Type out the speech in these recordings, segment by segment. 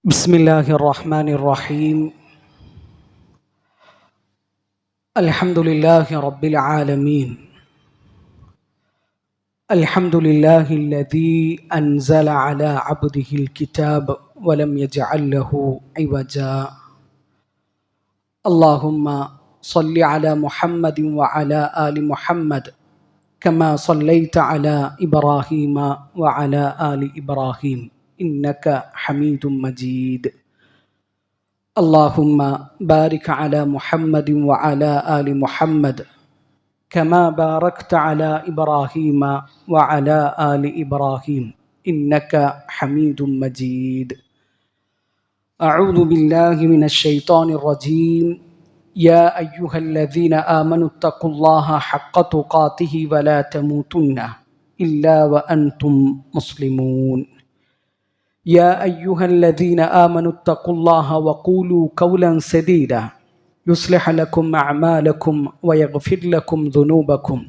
بسم الله الرحمن الرحيم. الحمد لله رب العالمين. الحمد لله الذي أنزل على عبده الكتاب ولم يجعل له عوجا. اللهم صل على محمد وعلى آل محمد كما صليت على إبراهيم وعلى آل إبراهيم إنك حميد مجيد. اللهم بارك على محمد وعلى آل محمد كما باركت على إبراهيم وعلى آل إبراهيم إنك حميد مجيد. أعوذ بالله من الشيطان الرجيم. يا أيها الذين آمنوا اتقوا الله حق تقاته ولا تموتن إلا وأنتم مسلمون. يا أيها الذين آمنوا اتقوا الله وقولوا قولا سديدا يصلح لكم أعمالكم ويغفر لكم ذنوبكم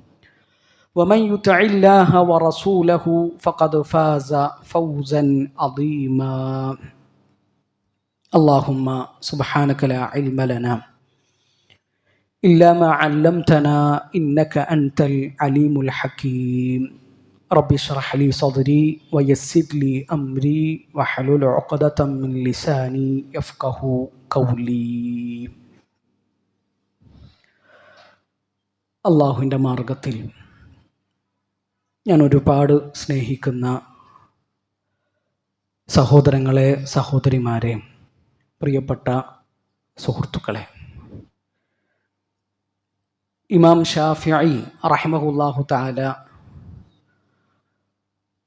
ومن يطع الله ورسوله فقد فاز فوزا عظيما. اللهم سبحانك لا علم لنا إلا ما علمتنا إنك أنت العليم الحكيم. رب اشرح لي صدري ويسر لي أمري واحلل عقدة من لساني يفقه قولي. അള്ളാഹുവിൻ്റെ മാർഗത്തിൽ ഞാൻ ഒരുപാട് സ്നേഹിക്കുന്ന സഹോദരങ്ങളെ, സഹോദരിമാരെ, പ്രിയപ്പെട്ട സുഹൃത്തുക്കളെ, ഇമാം ഷാഫിഈ റഹിമഹുല്ലാഹു തആല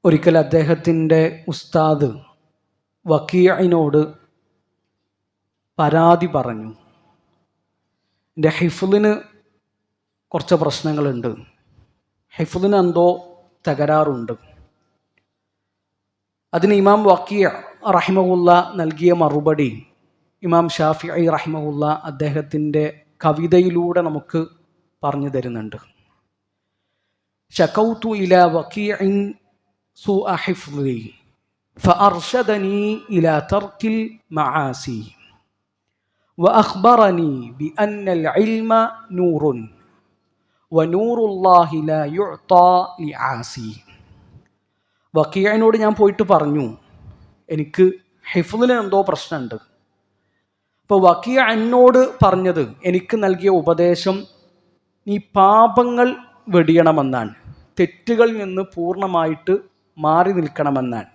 ഒരിക്കൽ അദ്ദേഹത്തിൻ്റെ ഉസ്താദ് വക്കീഇനോട് പരാതി പറഞ്ഞു. എൻ്റെ ഹിഫ്ളിന് കുറച്ച് പ്രശ്നങ്ങളുണ്ട്, ഹിഫ്ളിന് എന്തോ തകരാറുണ്ട്. അതിന് ഇമാം വക്കീഅ് റഹിമഹുല്ല നൽകിയ മറുപടി ഇമാം ഷാഫിഈ റഹിമഹുല്ല അദ്ദേഹത്തിൻ്റെ കവിതയിലൂടെ നമുക്ക് പറഞ്ഞു തരുന്നുണ്ട്. ശകൗതു ഇലാ വക്കീഇൻ سوء حفظي فأرشدني إلى ترك المعاصي وأخبرني بأن العلم نور ونور الله لا يعطى لعاصي. വക്കീഇനോട് ഞാൻ പോയിട്ട് പറഞ്ഞു, എനിക്ക് ഹിഫ്ളിന് എന്തോ പ്രശ്നമുണ്ട്. അപ്പോൾ വക്കീഅ് എന്നോട് പറഞ്ഞത്, എനിക്ക് നൽകിയ ഉപദേശം, നീ പാപങ്ങൾ വെടിയണമെന്നാണ്, തെറ്റുകളിൽ നിന്ന് പൂർണ്ണമായിട്ട് മാറി നിൽക്കണമെന്നാണ്.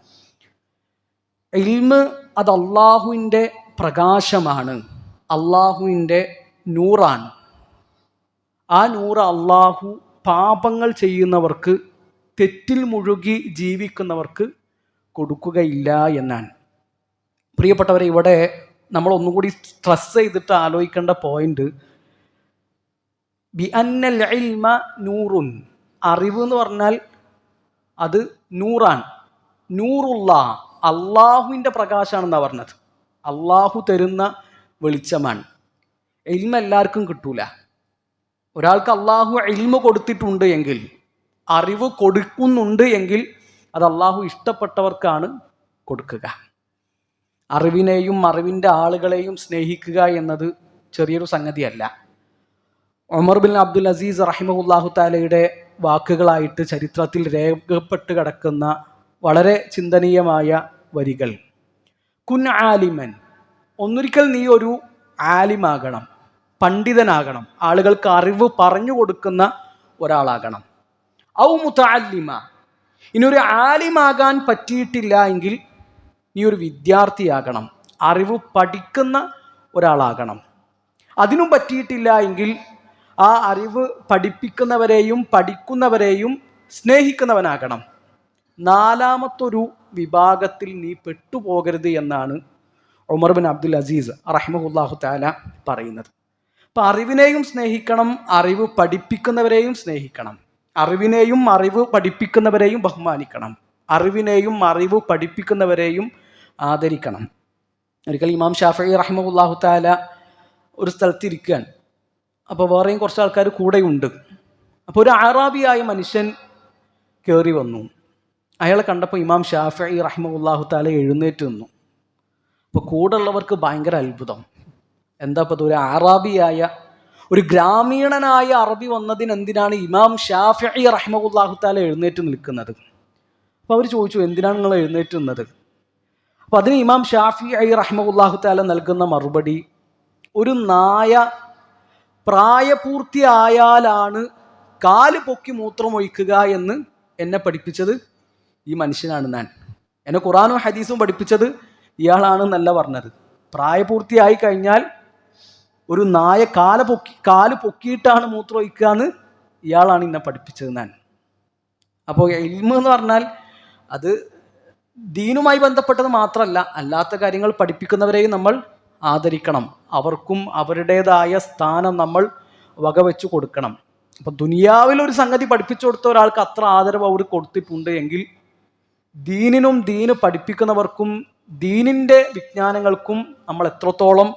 ഇൽമ് അത് അള്ളാഹുവിൻ്റെ പ്രകാശമാണ്, അള്ളാഹുവിൻ്റെ നൂറാണ്. ആ നൂറ് അള്ളാഹു പാപങ്ങൾ ചെയ്യുന്നവർക്ക്, തെറ്റിൽ മുഴുകി ജീവിക്കുന്നവർക്ക് കൊടുക്കുകയില്ല എന്നാണ്. പ്രിയപ്പെട്ടവരെ, ഇവിടെ നമ്മൾ ഒന്നുകൂടി സ്ട്രെസ് ചെയ്തിട്ട് ആലോചിക്കേണ്ട പോയിന്റ്, ബി അന്നൽ ഇൽമ നൂറുൻ, അറിവ് എന്ന് പറഞ്ഞാൽ അത് നൂറാണ്. നൂറുള്ള അള്ളാഹുവിൻ്റെ പ്രകാശമാണെന്നാണ് പറഞ്ഞത്. അള്ളാഹു തരുന്ന വെളിച്ചമാണ്. ഇൽമ എല്ലാവർക്കും കിട്ടൂല. ഒരാൾക്ക് അള്ളാഹു ഇൽമ കൊടുത്തിട്ടുണ്ട് എങ്കിൽ, അറിവ് കൊടുക്കുന്നുണ്ട് എങ്കിൽ, അത് അള്ളാഹു ഇഷ്ടപ്പെട്ടവർക്കാണ് കൊടുക്കുക. അറിവിനെയും അറിവിൻ്റെ ആളുകളെയും സ്നേഹിക്കുക എന്നത് ചെറിയൊരു സംഗതിയല്ല. ഉമർ ബിൻ അബ്ദുൽ അസീസ് റഹിമഹുല്ലാഹു തആലയുടെ വാക്കുകളായിട്ട് ചരിത്രത്തിൽ രേഖപ്പെട്ട് കിടക്കുന്ന വളരെ ചിന്തനീയമായ വരികൾ. കുൻ ആലിമൻ, ഒന്നൊരിക്കൽ നീ ഒരു ആലിമാകണം, പണ്ഡിതനാകണം, ആളുകൾക്ക് അറിവ് പറഞ്ഞു കൊടുക്കുന്ന ഒരാളാകണം. ഔ മുതഅല്ലിമ, ഇനി ഒരു ആലിമാകാൻ പറ്റിയിട്ടില്ല എങ്കിൽ നീ ഒരു വിദ്യാർത്ഥിയാകണം, അറിവ് പഠിക്കുന്ന ഒരാളാകണം. അതിനും പറ്റിയിട്ടില്ല എങ്കിൽ ആ അറിവ് പഠിപ്പിക്കുന്നവരെയും പഠിക്കുന്നവരെയും സ്നേഹിക്കുന്നവനാകണം. നാലാമത്തൊരു വിഭാഗത്തിൽ നീ പെട്ടുപോകരുത് എന്നാണ് ഉമർ ബിൻ അബ്ദുൽ അസീസ് റഹിമഹുല്ലാഹു തആല പറയുന്നത്. അപ്പം അറിവിനെയും സ്നേഹിക്കണം, അറിവ് പഠിപ്പിക്കുന്നവരെയും സ്നേഹിക്കണം, അറിവിനെയും അറിവ് പഠിപ്പിക്കുന്നവരെയും ബഹുമാനിക്കണം, അറിവിനെയും അറിവ് പഠിപ്പിക്കുന്നവരെയും ആദരിക്കണം. ഒരിക്കൽ ഇമാം ഷാഫിഈ റഹിമഹുല്ലാഹു തആല ഒരു സ്ഥലത്തിരിക്കുകയാണ്. അപ്പോൾ വേറെയും കുറച്ച് ആൾക്കാർ കൂടെയുണ്ട്. അപ്പോൾ ഒരു അറാബിയായ മനുഷ്യൻ കയറി വന്നു. അയാളെ കണ്ടപ്പോൾ ഇമാം ഷാഫിഈ റഹിമഹുല്ലാഹു തആല എഴുന്നേറ്റ് നിന്നു. ഇപ്പോൾ കൂടെ ഉള്ളവർക്ക് ഭയങ്കര അത്ഭുതം. എന്താ ഇപ്പോൾ ഒരു അറാബിയായ ഒരു ഗ്രാമീണനായ അറബി വന്നതിന് എന്തിനാണ് ഇമാം ഷാഫിഈ റഹിമഹുല്ലാഹു തആല എഴുന്നേറ്റ് നിൽക്കുന്നത്? അപ്പോൾ അവർ ചോദിച്ചു, എന്തിനാണ് നിങ്ങൾ എഴുന്നേറ്റ് നിന്നത്? അപ്പോൾ അതിന് ഇമാം ഷാഫിഈ റഹിമഹുല്ലാഹു തആല നൽകുന്ന മറുപടി, ഒരു നായ പ്രായപൂർത്തിയായാലാണ് കാല് പൊക്കി മൂത്രമൊഴിക്കുക എന്ന് എന്നെ പഠിപ്പിച്ചത് ഈ മനുഷ്യനാണ്. എന്നെ ഖുറാനും ഹദീസും പഠിപ്പിച്ചത് ഇയാളാണെന്നല്ല പറഞ്ഞത്. പ്രായപൂർത്തിയായി കഴിഞ്ഞാൽ ഒരു നായ കാല് പൊക്കിയിട്ടാണ് മൂത്രമൊഴിക്കുക എന്ന് ഇയാളാണ് എന്നെ പഠിപ്പിച്ചത്. അപ്പോൾ ഇൽമ് എന്ന് പറഞ്ഞാൽ അത് ദീനുമായി ബന്ധപ്പെട്ടത് മാത്രമല്ല, അല്ലാത്ത കാര്യങ്ങൾ പഠിപ്പിക്കുന്നവരെയും നമ്മൾ ആദരിക്കണം. അവർക്കും അവരുടേതായ സ്ഥാനം നമ്മൾ വകവെച്ചു കൊടുക്കണം. അപ്പം ദുനിയാവിലൊരു സംഗതി പഠിപ്പിച്ചു കൊടുത്ത ഒരാൾക്ക് അത്ര ആദരവ് അവർ കൊടുത്തിട്ടുണ്ട് എങ്കിൽ ദീനിനും ദീന് പഠിപ്പിക്കുന്നവർക്കും ദീനിൻ്റെ വിജ്ഞാനങ്ങൾക്കും നമ്മൾ എത്രത്തോളം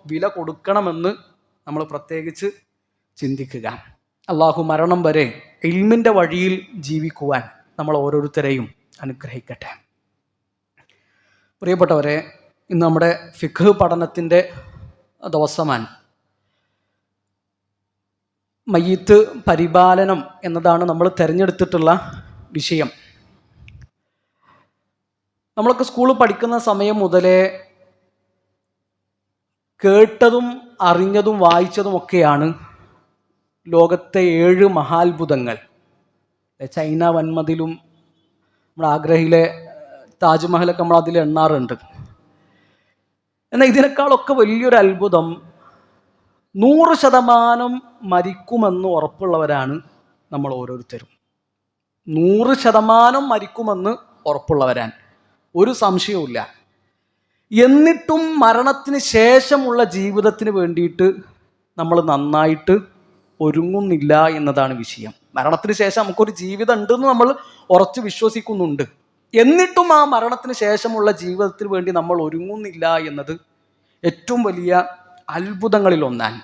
വില കൊടുക്കണമെന്ന് നമ്മൾ പ്രത്യേകിച്ച് ചിന്തിക്കുക. അള്ളാഹു മരണം വരെ ഇൽമിൻ്റെ വഴിയിൽ ജീവിക്കുവാൻ നമ്മൾ ഓരോരുത്തരെയും അനുഗ്രഹിക്കട്ടെ. പ്രിയപ്പെട്ടവരെ, ഇന്ന് നമ്മുടെ ഫിഖ് പഠനത്തിൻ്റെ ദിവസമാണ്. മയ്യിത്ത് പരിപാലനം എന്നതാണ് നമ്മൾ തിരഞ്ഞെടുത്തിട്ടുള്ള വിഷയം. നമ്മളൊക്കെ സ്കൂളിൽ പഠിക്കുന്ന സമയം മുതലേ കേട്ടതും അറിഞ്ഞതും വായിച്ചതുമൊക്കെയാണ് ലോകത്തെ 7 മഹാത്ഭുതങ്ങൾ. ചൈന വൻമതിലും നമ്മുടെ ആഗ്രയിലെ താജ്മഹലൊക്കെ നമ്മൾ അതിൽ എണ്ണാറുണ്ട്. എന്നാൽ ഇതിനേക്കാളൊക്കെ വലിയൊരു അത്ഭുതം, 100% മരിക്കുമെന്ന് ഉറപ്പുള്ളവരാണ് നമ്മൾ ഓരോരുത്തരും. 100% മരിക്കുമെന്ന് ഉറപ്പുള്ളവരാണ്, ഒരു സംശയവുമില്ല. എന്നിട്ടും മരണത്തിന് ശേഷമുള്ള ജീവിതത്തിന് വേണ്ടിയിട്ട് നമ്മൾ നന്നായിട്ട് ഒരുങ്ങുന്നില്ല എന്നതാണ് വിഷയം. മരണത്തിന് ശേഷം നമുക്കൊരു ജീവിതം ഉണ്ടെന്ന് നമ്മൾ ഉറച്ച് വിശ്വസിക്കുന്നുണ്ട്. എന്നിട്ടും ആ മരണത്തിന് ശേഷമുള്ള ജീവിതത്തിന് വേണ്ടി നമ്മൾ ഒരുങ്ങുന്നില്ല എന്നത് ഏറ്റവും വലിയ അത്ഭുതങ്ങളിൽ ഒന്നാണ്.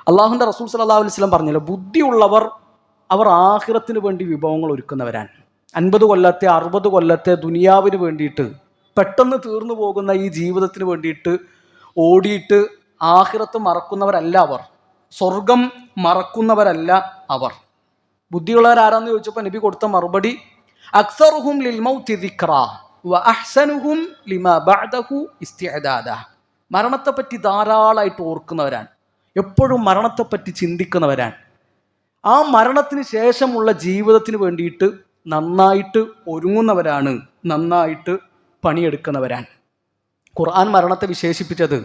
അള്ളാഹുവിൻ്റെ റസൂൽ സല്ലല്ലാഹു അലൈഹി വസല്ലം പറഞ്ഞല്ലോ, ബുദ്ധിയുള്ളവർ അവർ ആഖിറത്തിന് വേണ്ടി വിഭവങ്ങൾ ഒരുക്കുന്നവരാണ്. 50 കൊല്ലത്തെ 60 കൊല്ലത്തെ ദുനിയാവിന് വേണ്ടിയിട്ട്, പെട്ടെന്ന് തീർന്നു പോകുന്ന ഈ ജീവിതത്തിന് വേണ്ടിയിട്ട് ഓടിയിട്ട് ആഖിറത്ത് മറക്കുന്നവരല്ല അവർ, സ്വർഗം മറക്കുന്നവരല്ല അവർ. ബുദ്ധിയുള്ളവരാരാന്ന് ചോദിച്ചപ്പോൾ നബി കൊടുത്ത മറുപടി, അക്സറുഹും ലിൽ മൗതി ദിക്റാ വ അഹ്സനുഹും ലിമാ ബഅദഹു ഇസ്തിഅദാദാ. മരണത്തെപ്പറ്റി ധാരാളമായിട്ട് ഓർക്കുന്നവരാണ്, എപ്പോഴും മരണത്തെപ്പറ്റി ചിന്തിക്കുന്നവരാണ്. ആ മരണത്തിന് ശേഷമുള്ള ജീവിതത്തിന് വേണ്ടിയിട്ട് നന്നായിട്ട് ഒരുങ്ങുന്നവരാണ്, നന്നായിട്ട് പണിയെടുക്കുന്നവരാണ്. ഖുർആൻ മരണത്തെ വിശേഷിപ്പിച്ചത്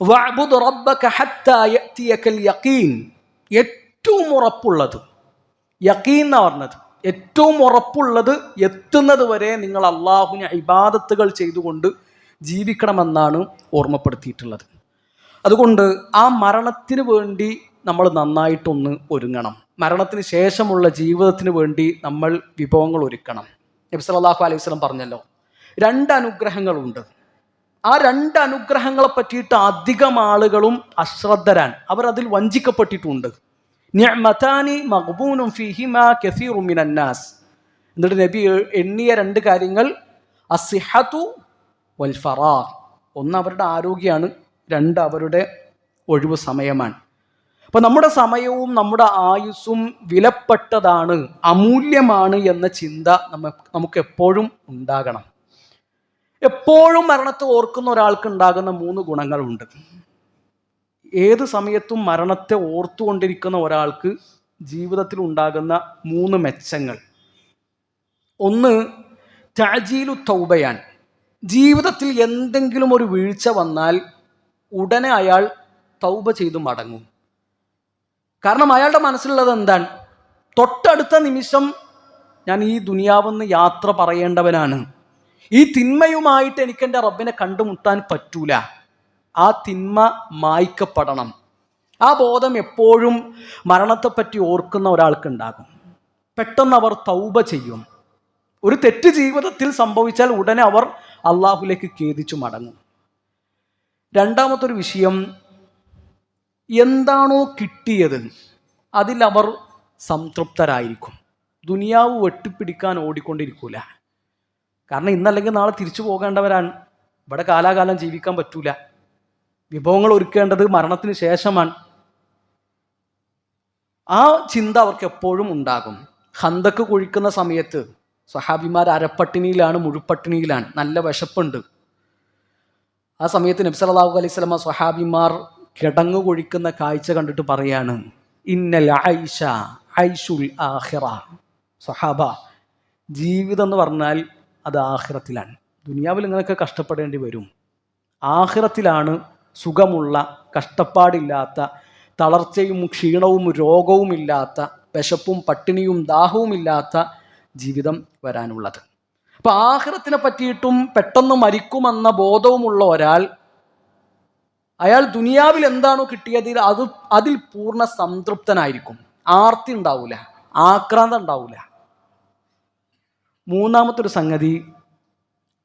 വഅ്ബുദ് റബ്ബക ഹത്താ യഅതിയകൽ യഖീൻ. ഏറ്റവും ഉറപ്പുള്ളത് യഖീൻ എന്നാണ് പറഞ്ഞത്. ഏറ്റവും ഉറപ്പുള്ളത് എത്തുന്നത് വരെ നിങ്ങൾ അള്ളാഹുവിന് ഇബാദത്തുകൾ ചെയ്തുകൊണ്ട് ജീവിക്കണമെന്നാണ് ഓർമ്മപ്പെടുത്തിയിട്ടുള്ളത്. അതുകൊണ്ട് ആ മരണത്തിന് വേണ്ടി നമ്മൾ നന്നായിട്ടൊന്ന് ഒരുങ്ങണം. മരണത്തിന് ശേഷമുള്ള ജീവിതത്തിന് വേണ്ടി നമ്മൾ വിഭവങ്ങൾ ഒരുക്കണം. നബി സല്ലല്ലാഹു അലൈഹി വസല്ലം പറഞ്ഞല്ലോ, 2 അനുഗ്രഹങ്ങളുണ്ട്. ആ 2 അനുഗ്രഹങ്ങളെ പറ്റിയിട്ട് അധികം ആളുകളും അശ്രദ്ധരാണ്, അവരതിൽ വഞ്ചിക്കപ്പെട്ടിട്ടുണ്ട്. നിഅ്മതാനി മഗ്ബൂനും ഫീഹിമാ കസീറുൻ മിനന്നാസ്. എന്നിട്ട് നബി എണ്ണിയ 2 കാര്യങ്ങൾ, അസ്സിഹതു വൽ ഫറാഗ്. 1 അവരുടെ ആരോഗ്യമാണ്, 2 അവരുടെ ഒഴിവ് സമയമാണ്. അപ്പം നമ്മുടെ സമയവും നമ്മുടെ ആയുസ്സും വിലപ്പെട്ടതാണ്, അമൂല്യമാണ് എന്ന ചിന്ത നമുക്ക് എപ്പോഴും ഉണ്ടാകണം. എപ്പോഴും മരണത്തെ ഓർക്കുന്ന ഒരാൾക്ക് ഉണ്ടാകുന്ന 3 ഗുണങ്ങളുണ്ട്. ഏത് സമയത്തും മരണത്തെ ഓർത്തുകൊണ്ടിരിക്കുന്ന ഒരാൾക്ക് ജീവിതത്തിൽ ഉണ്ടാകുന്ന 3 മെച്ചങ്ങൾ. 1, തഅജീലു തൗബയാണ്. ജീവിതത്തിൽ എന്തെങ്കിലും ഒരു വീഴ്ച വന്നാൽ ഉടനെ അയാൾ തൗബ ചെയ്തു മടങ്ങും. കാരണം അയാളുടെ മനസ്സിലുള്ളത് എന്താണ്? തൊട്ടടുത്ത നിമിഷം ഞാൻ ഈ ദുനിയാവെന്ന് യാത്ര പറയേണ്ടവനാണ്, ഈ തിന്മയുമായിട്ട് എനിക്ക് എൻ്റെ റബ്ബിനെ കണ്ടുമുട്ടാൻ പറ്റൂല, ആ തിന്മ മായ്ക്കപ്പെടണം. ആ ബോധം എപ്പോഴും മരണത്തെപ്പറ്റി ഓർക്കുന്ന ഒരാൾക്കുണ്ടാകും. പെട്ടെന്ന് അവർ തൗബ ചെയ്യും. ഒരു തെറ്റ് ജീവിതത്തിൽ സംഭവിച്ചാൽ ഉടനെ അവർ അള്ളാഹുലേക്ക് ഖേദിച്ചു മടങ്ങും. 2ാമത്തൊരു വിഷയം, എന്താണോ കിട്ടിയത് അതിൽ അവർ സംതൃപ്തരായിരിക്കും. ദുനിയാവ് വെട്ടിപ്പിടിക്കാൻ ഓടിക്കൊണ്ടിരിക്കൂല. കാരണം ഇന്നല്ലെങ്കിൽ നാളെ തിരിച്ചു പോകേണ്ടവരാണ്. ഇവിടെ കാലാകാലം ജീവിക്കാൻ പറ്റൂല. വിഭവങ്ങൾ ഒരുക്കേണ്ടത് മരണത്തിന് ശേഷമാണ്. ആ ചിന്ത അവർക്ക് എപ്പോഴും ഉണ്ടാകും. ഖന്തക്ക് കുഴിക്കുന്ന സമയത്ത് സ്വഹാബിമാർ അരപ്പട്ടിണിയിലാണ്, മുഴുപ്പട്ടിണിയിലാണ്, നല്ല വിശപ്പുണ്ട്. ആ സമയത്ത് നബി സല്ലല്ലാഹു അലൈഹി വസല്ലം സ്വഹാബിമാർ കിടങ്ങു കുഴിക്കുന്ന കാഴ്ച കണ്ടിട്ട് പറയാണ്, ഇന്നൽ ഐഷ ഐഷുൽ ആഖിറ. സ്വഹാബ, ജീവിതം എന്ന് പറഞ്ഞാൽ അത് ആഖിറത്തിലാണ്. ദുനിയാവിൽ ഇങ്ങനെയൊക്കെ കഷ്ടപ്പെടേണ്ടി വരും. ആഖിറത്തിലാണ് സുഖമുള്ള, കഷ്ടപ്പാടില്ലാത്ത, തളർച്ചയും ക്ഷീണവും രോഗവും ഇല്ലാത്ത, വിശപ്പും പട്ടിണിയും ദാഹവും ഇല്ലാത്ത ജീവിതം വരാനുള്ളത്. അപ്പം ആഖിറത്തിനെ പറ്റിയിട്ടും പെട്ടെന്ന് മരിക്കുമെന്ന ബോധവുമുള്ള ഒരാൾ, അയാൾ ദുനിയാവിൽ എന്താണോ കിട്ടിയത് അതിൽ പൂർണ്ണ സംതൃപ്തനായിരിക്കും. ആർത്തി ഉണ്ടാവില്ല, ആക്രാന്തം ഉണ്ടാവില്ല. മൂന്നാമത്തെ ഒരു സംഗതി,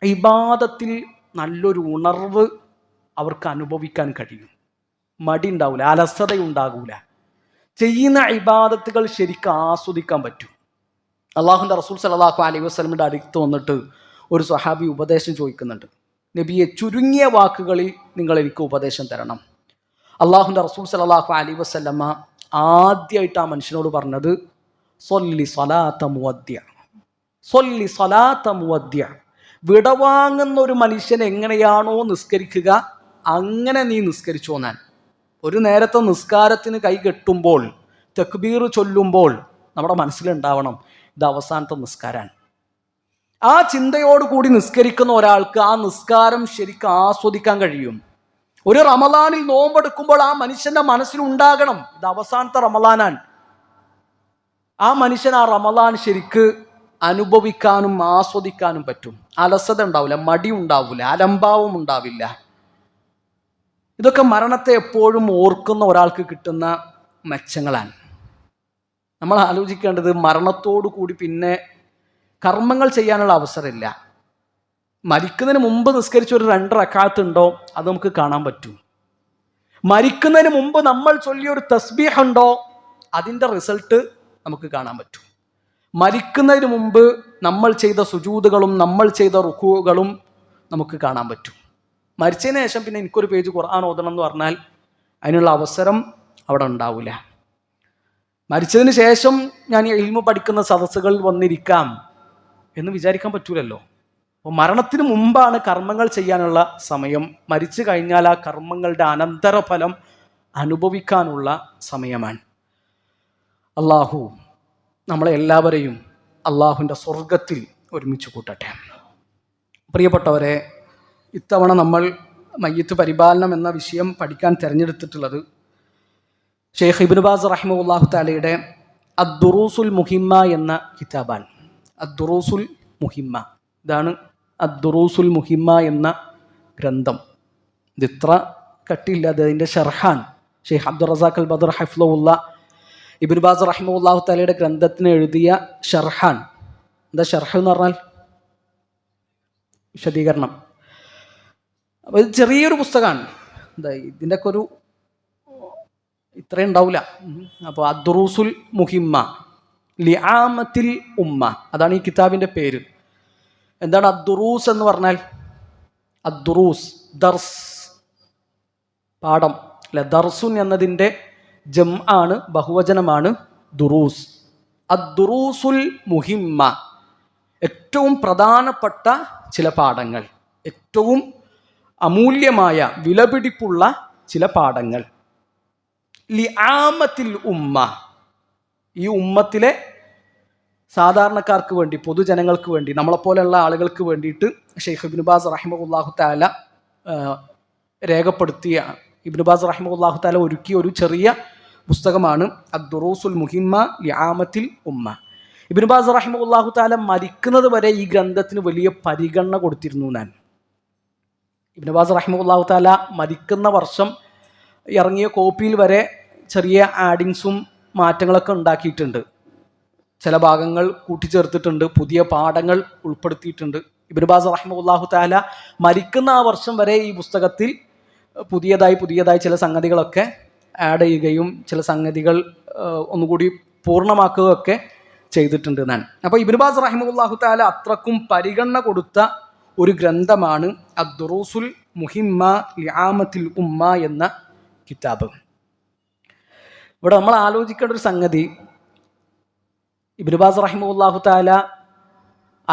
ഇബാദത്തിൽ നല്ലൊരു ഉണർവ് അവർക്ക് അനുഭവിക്കാൻ കഴിയും. മടി ഉണ്ടാവില്ല, അലസതയുണ്ടാകൂല. ചെയ്യുന്ന ഇബാദത്തുകൾ ശരിക്കും ആസ്വദിക്കാൻ പറ്റും. അള്ളാഹുവിൻ്റെ റസൂൽ സല്ലല്ലാഹു അലൈഹി വസല്ലമയുടെ അടുത്ത് വന്നിട്ട് ഒരു സ്വഹാബി ഉപദേശം ചോദിക്കുന്നുണ്ട്. നബിയെ, ചുരുങ്ങിയ വാക്കുകളിൽ നിങ്ങൾ എനിക്ക് ഉപദേശം തരണം. അള്ളാഹുവിൻ്റെ റസൂൽ സല്ലല്ലാഹു അലൈഹി വസല്ലമ ആദ്യമായിട്ട് ആ മനുഷ്യനോട് പറഞ്ഞത്, സൊല്ലി സ്വലാത്ത മുവദ്ദിഅ. സൊല്ലി സ്വലാത്ത മുവദ്ദിഅ. വിടവാങ്ങുന്ന ഒരു മനുഷ്യൻ എങ്ങനെയാണോ നിസ്കരിക്കുക അങ്ങനെ നീ നിസ്കരിച്ചോന്നാൻ. ഒരു നേരത്തെ നിസ്കാരത്തിന് കൈ കെട്ടുമ്പോൾ, തക്ബീർ ചൊല്ലുമ്പോൾ നമ്മുടെ മനസ്സിലുണ്ടാവണം, ഇത് അവസാനത്തെ നിസ്കാരമാണ്. ആ ചിന്തയോടുകൂടി നിസ്കരിക്കുന്ന ഒരാൾക്ക് ആ നിസ്കാരം ശരിക്കും ആസ്വദിക്കാൻ കഴിയും. ഒരു റമളാനിൽ നോമ്പെടുക്കുമ്പോൾ ആ മനുഷ്യന്റെ മനസ്സിലുണ്ടാകണം, ഇത് അവസാനത്തെ റമളാനാണ്. ആ മനുഷ്യൻ ആ റമളാൻ ശരിക്ക് അനുഭവിക്കാനും ആസ്വദിക്കാനും പറ്റും. അലസത ഉണ്ടാവില്ല, മടി ഉണ്ടാവില്ല, അലംഭാവം ഉണ്ടാവില്ല. ഇതൊക്കെ മരണത്തെ എപ്പോഴും ഓർക്കുന്ന ഒരാൾക്ക് കിട്ടുന്ന മെച്ചങ്ങളാണ്. നമ്മൾ ആലോചിക്കേണ്ടത്, മരണത്തോടു കൂടി പിന്നെ കർമ്മങ്ങൾ ചെയ്യാനുള്ള അവസരമില്ല. മരിക്കുന്നതിന് മുമ്പ് നിസ്കരിച്ച ഒരു 2 റക്അത്ത് ഉണ്ടോ അത് നമുക്ക് കാണാൻ പറ്റും. മരിക്കുന്നതിന് മുമ്പ് നമ്മൾ ചൊല്ലിയ ഒരു തസ്ബീഹ് ഉണ്ടോ അതിൻ്റെ റിസൾട്ട് നമുക്ക് കാണാൻ പറ്റും. മരിക്കുന്നതിന് മുമ്പ് നമ്മൾ ചെയ്ത സുജൂദുകളും നമ്മൾ ചെയ്ത റുക്കൂകളും നമുക്ക് കാണാൻ പറ്റും. മരിച്ചതിന് ശേഷം പിന്നെ എനിക്കൊരു പേജ് ഖുർആൻ ഓതണം എന്ന് പറഞ്ഞാൽ അതിനുള്ള അവസരം അവിടെ ഉണ്ടാവില്ല. മരിച്ചതിന് ശേഷം ഞാൻ ഈ ഇൽമു പഠിക്കുന്ന സദസ്സുകളിൽ വന്നിരിക്കാം എന്ന് വിചാരിക്കാൻ പറ്റൂലല്ലോ. അപ്പോൾ മരണത്തിന് മുമ്പാണ് കർമ്മങ്ങൾ ചെയ്യാനുള്ള സമയം. മരിച്ചു കഴിഞ്ഞാൽ ആ കർമ്മങ്ങളുടെ അനന്തരഫലം അനുഭവിക്കാനുള്ള സമയമാണ്. അള്ളാഹു നമ്മളെ എല്ലാവരെയും അള്ളാഹുവിൻ്റെ സ്വർഗത്തിൽ ഒരുമിച്ച് കൂട്ടട്ടെ. പ്രിയപ്പെട്ടവരെ, ഇത്തവണ നമ്മൾ മയ്യിത്ത് പരിപാലനം എന്ന വിഷയം പഠിക്കാൻ തിരഞ്ഞെടുത്തിട്ടുള്ളത് ഷെയ്ഖ് ഇബ്നു ബാസ് റഹിമഹുല്ലാഹു തആലയുടെ അദ്ദുറൂസുൽ മുഹിമ്മ എന്ന കിതാബാണ്. അദ്ദുറൂസുൽ മുഹിമ്മ, ഇതാണ് അദ്ദുറൂസുൽ മുഹിമ്മ എന്ന ഗ്രന്ഥം. ഇതിത്ര കട്ടിയില്ല, അതിൻ്റെ ഷർഹാൻ ഷെയ്ഖ് അബ്ദുർ റസാഖ് അൽ ബദർ ഹഫ്ളഹുല്ല ഇബ്നു ബാസ് റഹിമഹുല്ലാഹു തആലയുടെ ഗ്രന്ഥത്തിന് എഴുതിയ ഷർഹാൻ. എന്താ ഷർഹ് എന്ന് പറഞ്ഞാൽ? വിശദീകരണം. അപ്പോൾ ഇത് ചെറിയൊരു പുസ്തകമാണ്. എന്താ ഇതിൻ്റെയൊക്കെ ഒരു ഇത്രയും ഉണ്ടാവില്ല. അപ്പോൾ അദ്ദുറൂസുൽ മുഹിമ്മ ലിആമത്തിൽ ഉമ്മ, അതാണ് ഈ കിതാബിൻ്റെ പേര്. എന്താണ് അദ്ദുറൂസ് എന്ന് പറഞ്ഞാൽ? അദ്ദുറൂസ് ദർസ്, പാഠം അല്ലെ. ദർസുൻ എന്നതിൻ്റെ ജംആണ്, ബഹുവചനമാണ് ദുറൂസ്. അദ്ദുറൂസുൽ മുഹിമ്മ, ഏറ്റവും പ്രധാനപ്പെട്ട ചില പാഠങ്ങൾ, ഏറ്റവും അമൂല്യമായ വിലപിടിപ്പുള്ള ചില പാഠങ്ങൾ. ലിആമത്തിൽ ഉമ്മ, ഈ ഉമ്മത്തിലെ സാധാരണക്കാർക്ക് വേണ്ടി, പൊതുജനങ്ങൾക്ക് വേണ്ടി, നമ്മളെപ്പോലെയുള്ള ആളുകൾക്ക് വേണ്ടിയിട്ട് ഷെയ്ഖ് ഇബ്നു ബാസ് റഹിമഹുല്ലാഹു തആല രേഖപ്പെടുത്തിയ, ഇബ്നു ബാസ് റഹിമഹുല്ലാഹു തആല ഒരുക്കിയ ഒരു ചെറിയ പുസ്തകമാണ് അദ്ദുറൂസുൽ മുഹിമ്മ ലിആമത്തിൽ ഉമ്മ. ഇബ്നു ബാസ് റഹിമഹുല്ലാഹു തആല മരിക്കുന്നത് വരെ ഈ ഗ്രന്ഥത്തിന് വലിയ പരിഗണന കൊടുത്തിരുന്നു. ഇബ്നു ബാസ് റഹിമഹുല്ലാഹു തആല മരിക്കുന്ന വർഷം ഇറങ്ങിയ കോപ്പിയിൽ വരെ ചെറിയ ആഡിങ്സും മാറ്റങ്ങളൊക്കെ ഉണ്ടാക്കിയിട്ടുണ്ട്. ചില ഭാഗങ്ങൾ കൂട്ടിച്ചേർത്തിട്ടുണ്ട്, പുതിയ പാഠങ്ങൾ ഉൾപ്പെടുത്തിയിട്ടുണ്ട്. ഇബ്നു ബാസ് റഹിമഹുല്ലാഹു തആല മരിക്കുന്ന ആ വർഷം വരെ ഈ പുസ്തകത്തിൽ പുതിയതായി ചില സംഗതികളൊക്കെ ആഡ് ചെയ്യുകയും ചില സംഗതികൾ ഒന്നുകൂടി പൂർണ്ണമാക്കുകയൊക്കെ ചെയ്തിട്ടുണ്ട് എന്നാണ്. അപ്പോൾ ഇബ്നു ബാസ് റഹിമഹുല്ലാഹു തആല അത്രക്കും പരിഗണന കൊടുത്ത ഒരു ഗ്രന്ഥമാണ് അദ്ദുറൂസുൽ മുഹിമ്മ ലിആമത്തിൽ ഉമ്മ എന്ന കിതാബ്. ഇവിടെ നമ്മൾ ആലോചിക്കേണ്ട ഒരു സംഗതി, ഇബ്നു ബാസ് റഹിമഹുല്ലാഹു തആല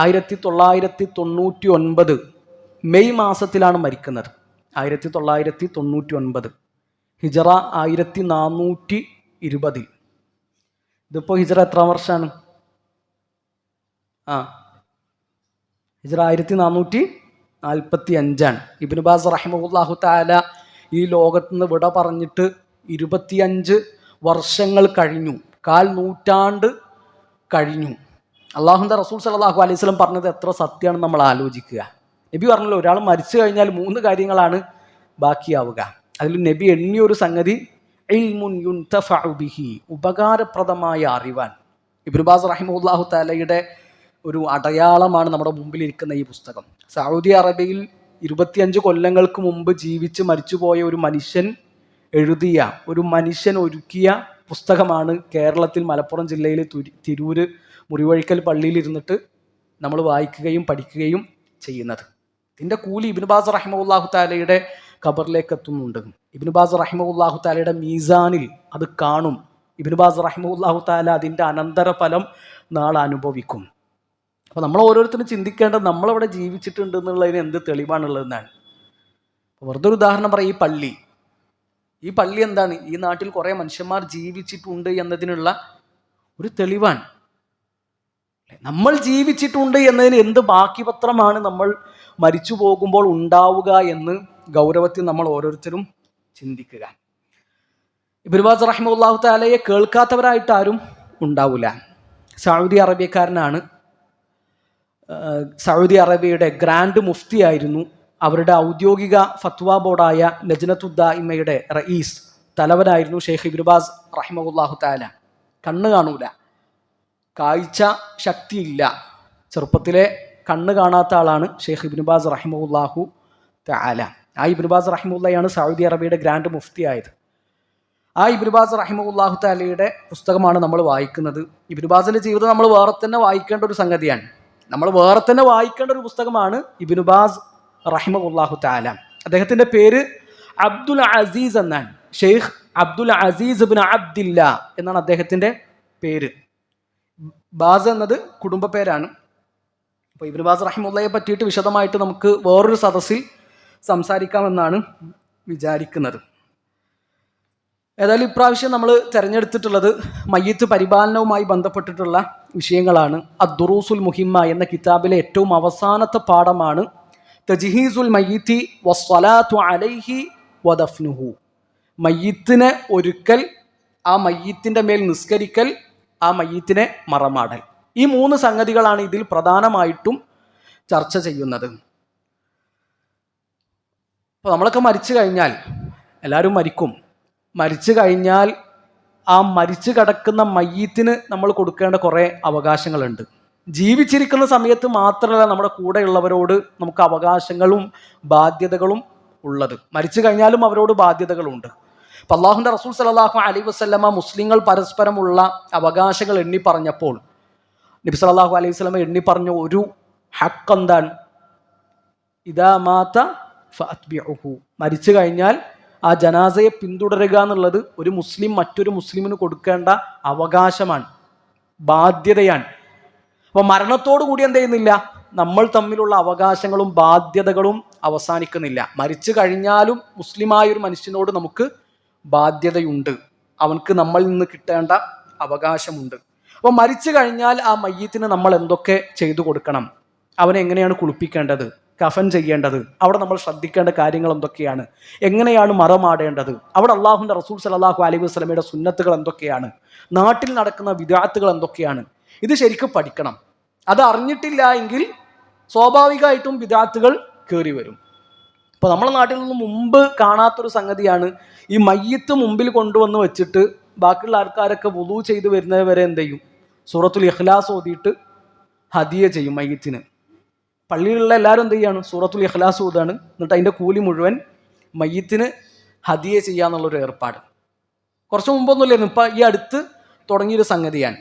1999 മെയ് മാസത്തിലാണ് മരിക്കുന്നത്. 1999 ഹിജറ 1420. ഇതിപ്പോൾ ഹിജറ എത്ര വർഷമാണ്? ഹിജറ 1445. ഇബ്നു ബാസ് റഹിമഹുല്ലാഹു തആല ഈ ലോകത്ത് നിന്ന് വിട പറഞ്ഞിട്ട് 25 വർഷങ്ങൾ കഴിഞ്ഞു, 1/4 നൂറ്റാണ്ട് കഴിഞ്ഞു. അള്ളാഹുവിൻ്റെ റസൂൽ സല്ലല്ലാഹു അലൈഹി വസല്ലം പറഞ്ഞത് എത്ര സത്യമാണെന്ന് നമ്മൾ ആലോചിക്കുക. നബി പറഞ്ഞല്ലോ, ഒരാൾ മരിച്ചു കഴിഞ്ഞാൽ 3 കാര്യങ്ങളാണ് ബാക്കിയാവുക. അതിൽ നബി എണ്ണിയൊരു സംഗതി ഇൽമുൻ യുൻതഫഉ ബിഹി, ഉപകാരപ്രദമായ അറിവാൻ. ഇബ്നു ബാസ് റഹിമഹുല്ലാഹു തആലയുടെ ഒരു അടയാളമാണ് നമ്മുടെ മുമ്പിലിരിക്കുന്ന ഈ പുസ്തകം. സൗദി അറേബ്യയിൽ 25 കൊല്ലങ്ങൾക്ക് മുമ്പ് ജീവിച്ച് മരിച്ചുപോയ ഒരു മനുഷ്യൻ എഴുതിയ, ഒരു മനുഷ്യൻ ഒരുക്കിയ പുസ്തകമാണ് കേരളത്തിൽ മലപ്പുറം ജില്ലയിൽ തിരൂര് മുറിവഴിക്കൽ പള്ളിയിൽ ഇരുന്നിട്ട് നമ്മൾ വായിക്കുകയും പഠിക്കുകയും ചെയ്യുന്നത്. ഇതിൻ്റെ കൂലി ഇബ്നു ബാസ് റഹിമഹുല്ലാഹു തആലയുടെ ഖബറിലേക്ക് എത്തുന്നുണ്ട്. ഇബ്നു ബാസ് റഹിമഹുല്ലാഹു തആലയുടെ മീസാനിൽ അത് കാണും. ഇബ്നു ബാസ് റഹിമഹുല്ലാഹു തആല അതിൻ്റെ അനന്തരഫലം നാളെ അനുഭവിക്കും. അപ്പോൾ നമ്മൾ ഓരോരുത്തരും ചിന്തിക്കേണ്ടത് നമ്മളവിടെ ജീവിച്ചിട്ടുണ്ട് എന്നുള്ളതിന് എന്ത് തെളിവാണുള്ളതെന്നാണ്. വെറുതെ ഒരു ഉദാഹരണം പറയാം, ഈ പള്ളി എന്താണ്? ഈ നാട്ടിൽ കുറേ മനുഷ്യന്മാർ ജീവിച്ചിട്ടുണ്ട് എന്നതിനുള്ള ഒരു തെളിവാണ്. നമ്മൾ ജീവിച്ചിട്ടുണ്ട് എന്നതിന് എന്ത് ബാക്കി പത്രമാണ് നമ്മൾ മരിച്ചു പോകുമ്പോൾ ഉണ്ടാവുക എന്ന് ഗൗരവത്തിൽ നമ്മൾ ഓരോരുത്തരും ചിന്തിക്കുക. ഇബ്നു ബാസ് റഹിമഹുല്ലാഹു തആലയെ കേൾക്കാത്തവരായിട്ട് ആരും ഉണ്ടാവില്ല. സൗദി അറേബ്യക്കാരനാണ്. സൗദി അറേബ്യയുടെ ഗ്രാൻഡ് മുഫ്തി ആയിരുന്നു. അവരുടെ ഔദ്യോഗിക ഫത്വ ബോർഡായ ലജ്നത്തുദ്ദായിമയുടെ റഈസ് തലവനായിരുന്നു ഷെയ്ഖ് ഇബ്നു ബാസ് റഹിമഹുല്ലാഹു തആല. കണ്ണ് കാണൂല, കാഴ്ച ശക്തിയില്ല, ചെറുപ്പത്തിലെ കണ്ണ് കാണാത്ത ആളാണ് ഷെയ്ഖ് ഇബ്നു ബാസ് റഹിമഹുല്ലാഹു തആല. ആ ഇബ്നു ബാസ് റഹിമഹുല്ലയാണ് സൗദി അറേബ്യയുടെ ഗ്രാൻഡ് മുഫ്തി ആയത്. ആ ഇബ്നു ബാസ് റഹിമഹുല്ലാഹു തആലയുടെ പുസ്തകമാണ് നമ്മൾ വായിക്കുന്നത്. ഇബ്നു ബാസിന്റെ ജീവിതം നമ്മൾ വേറെ തന്നെ വായിക്കേണ്ട ഒരു സംഗതിയാണ്. നമ്മൾ വേറെ തന്നെ വായിക്കേണ്ട ഒരു പുസ്തകമാണ് ഇബ്നു ബാസ് റഹിമഹുല്ലാഹു തആല. അദ്ദേഹത്തിൻ്റെ പേര് അബ്ദുൽ അസീസ് എന്നാണ്. ഷെയ്ഖ് അബ്ദുൽ അസീസ് ഇബ്നു അബ്ദില്ല എന്നാണ് അദ്ദേഹത്തിൻ്റെ പേര്. ബാസ് എന്നത് കുടുംബ പേരാണ്. അപ്പോൾ ഇബ്നു ബാസ് റഹിമഹുല്ലയെ പറ്റിയിട്ട് വിശദമായിട്ട് നമുക്ക് വേറൊരു സദസ്സിൽ സംസാരിക്കാമെന്നാണ് വിചാരിക്കുന്നത്. ഏതായാലും ഇപ്രാവശ്യം നമ്മൾ തിരഞ്ഞെടുത്തിട്ടുള്ളത് മയ്യിത്ത് പരിപാലനവുമായി ബന്ധപ്പെട്ടിട്ടുള്ള വിഷയങ്ങളാണ്. അദ്ദുറൂസുൽ മുഹിമ്മ എന്ന കിതാബിലെ ഏറ്റവും അവസാനത്തെ പാഠമാണ് തജ്ഹീസുൽ മയ്യിത്തി വസ്സലാത്തു അലൈഹി വദഫ്നുഹു. മയ്യിത്തിനെ ഒരുക്കൽ, ആ മയ്യിത്തിൻ്റെ മേൽ നിസ്കരിക്കൽ, ആ മയ്യിത്തിനെ മറമാടൽ. ഈ 3 സംഗതികളാണ് ഇതിൽ പ്രധാനമായിട്ടും ചർച്ച ചെയ്യുന്നത്. അപ്പോൾ നമ്മളൊക്കെ മരിച്ചു കഴിഞ്ഞാൽ, എല്ലാവരും മരിക്കും, മരിച്ചു കഴിഞ്ഞാൽ ആ മരിച്ചു കിടക്കുന്ന മയ്യിത്തിന് നമ്മൾ കൊടുക്കേണ്ട കുറേ അവകാശങ്ങളുണ്ട്. ജീവിച്ചിരിക്കുന്ന സമയത്ത് മാത്രമല്ല നമ്മുടെ കൂടെയുള്ളവരോട് നമുക്ക് അവകാശങ്ങളും ബാധ്യതകളും ഉള്ളത്, മരിച്ചു കഴിഞ്ഞാലും അവരോട് ബാധ്യതകളുണ്ട്. അപ്പം അള്ളാഹുവിൻ്റെ റസൂൽ സല്ലല്ലാഹു അലൈഹി വസല്ലമ മുസ്ലിങ്ങൾ പരസ്പരമുള്ള അവകാശങ്ങൾ എണ്ണി പറഞ്ഞപ്പോൾ നബി സല്ലല്ലാഹു അലൈഹി വസല്ലമ എണ്ണി പറഞ്ഞ ഒരു ഹക്ക് എന്താണ്? ഇദാ മാത ഫഅത്ബിഉഹു. മരിച്ചു കഴിഞ്ഞാൽ ആ ജനാസയെ പിന്തുടരുക എന്നുള്ളത് ഒരു മുസ്ലിം മറ്റൊരു മുസ്ലിമിന് കൊടുക്കേണ്ട അവകാശമാണ്, ബാധ്യതയാണ്. അപ്പോൾ മരണത്തോടു കൂടി എന്ത് ചെയ്യുന്നില്ല? നമ്മൾ തമ്മിലുള്ള അവകാശങ്ങളും ബാധ്യതകളും അവസാനിക്കുന്നില്ല. മരിച്ചു കഴിഞ്ഞാലും മുസ്ലിമായൊരു മനുഷ്യനോട് നമുക്ക് ബാധ്യതയുണ്ട്, അവൻക്ക് നമ്മളിൽ നിന്ന് കിട്ടേണ്ട അവകാശമുണ്ട്. അപ്പോൾ മരിച്ചു കഴിഞ്ഞാൽ ആ മയ്യിത്തിന് നമ്മൾ എന്തൊക്കെ ചെയ്തു കൊടുക്കണം, അവനെ എങ്ങനെയാണ് കുളിപ്പിക്കേണ്ടത്, കഫൻ ചെയ്യേണ്ടത്, അവിടെ നമ്മൾ ശ്രദ്ധിക്കേണ്ട കാര്യങ്ങൾ എന്തൊക്കെയാണ്, എങ്ങനെയാണ് മറമാടേണ്ടത്, അവിടെ അള്ളാഹുവിൻ്റെ റസൂൽ സല്ലല്ലാഹു അലൈഹി വസല്ലമയുടെ സുന്നത്തുകൾ എന്തൊക്കെയാണ്, നാട്ടിൽ നടക്കുന്ന വിദഅത്തുകൾ എന്തൊക്കെയാണ്, ഇത് ശരിക്കും പഠിക്കണം. അത് അറിഞ്ഞിട്ടില്ല എങ്കിൽ സ്വാഭാവികമായിട്ടും വിദഅത്തുകൾ കയറി വരും. അപ്പോൾ നമ്മുടെ നാട്ടിൽ നിന്ന് മുമ്പ് കാണാത്തൊരു സംഗതിയാണ് ഈ മയ്യിത്ത് മുമ്പിൽ കൊണ്ടുവന്ന് വെച്ചിട്ട് ബാക്കിയുള്ള ആൾക്കാരൊക്കെ വുളൂ ചെയ്ത് വരുന്നത് വരെ എന്ത് ചെയ്യും? സൂറത്തുൽ ഇഖ്ലാസ് ഓതിയിട്ട് ഹദിയ ചെയ്യും മയ്യിത്തിന്. പള്ളിയിലുള്ള എല്ലാവരും എന്ത് ചെയ്യാണ്? സൂറത്തുൽ ഇഖ്ലാസ് ഓതാണ്. എന്നിട്ട് അതിൻ്റെ കൂലി മുഴുവൻ മയ്യിത്തിന് ഹദിയ ചെയ്യാന്നുള്ളൊരു ഏർപ്പാട്. കുറച്ച് മുമ്പൊന്നുമില്ലായിരുന്നു, ഇപ്പം ഈ അടുത്ത് തുടങ്ങിയൊരു സംഗതിയാണ്.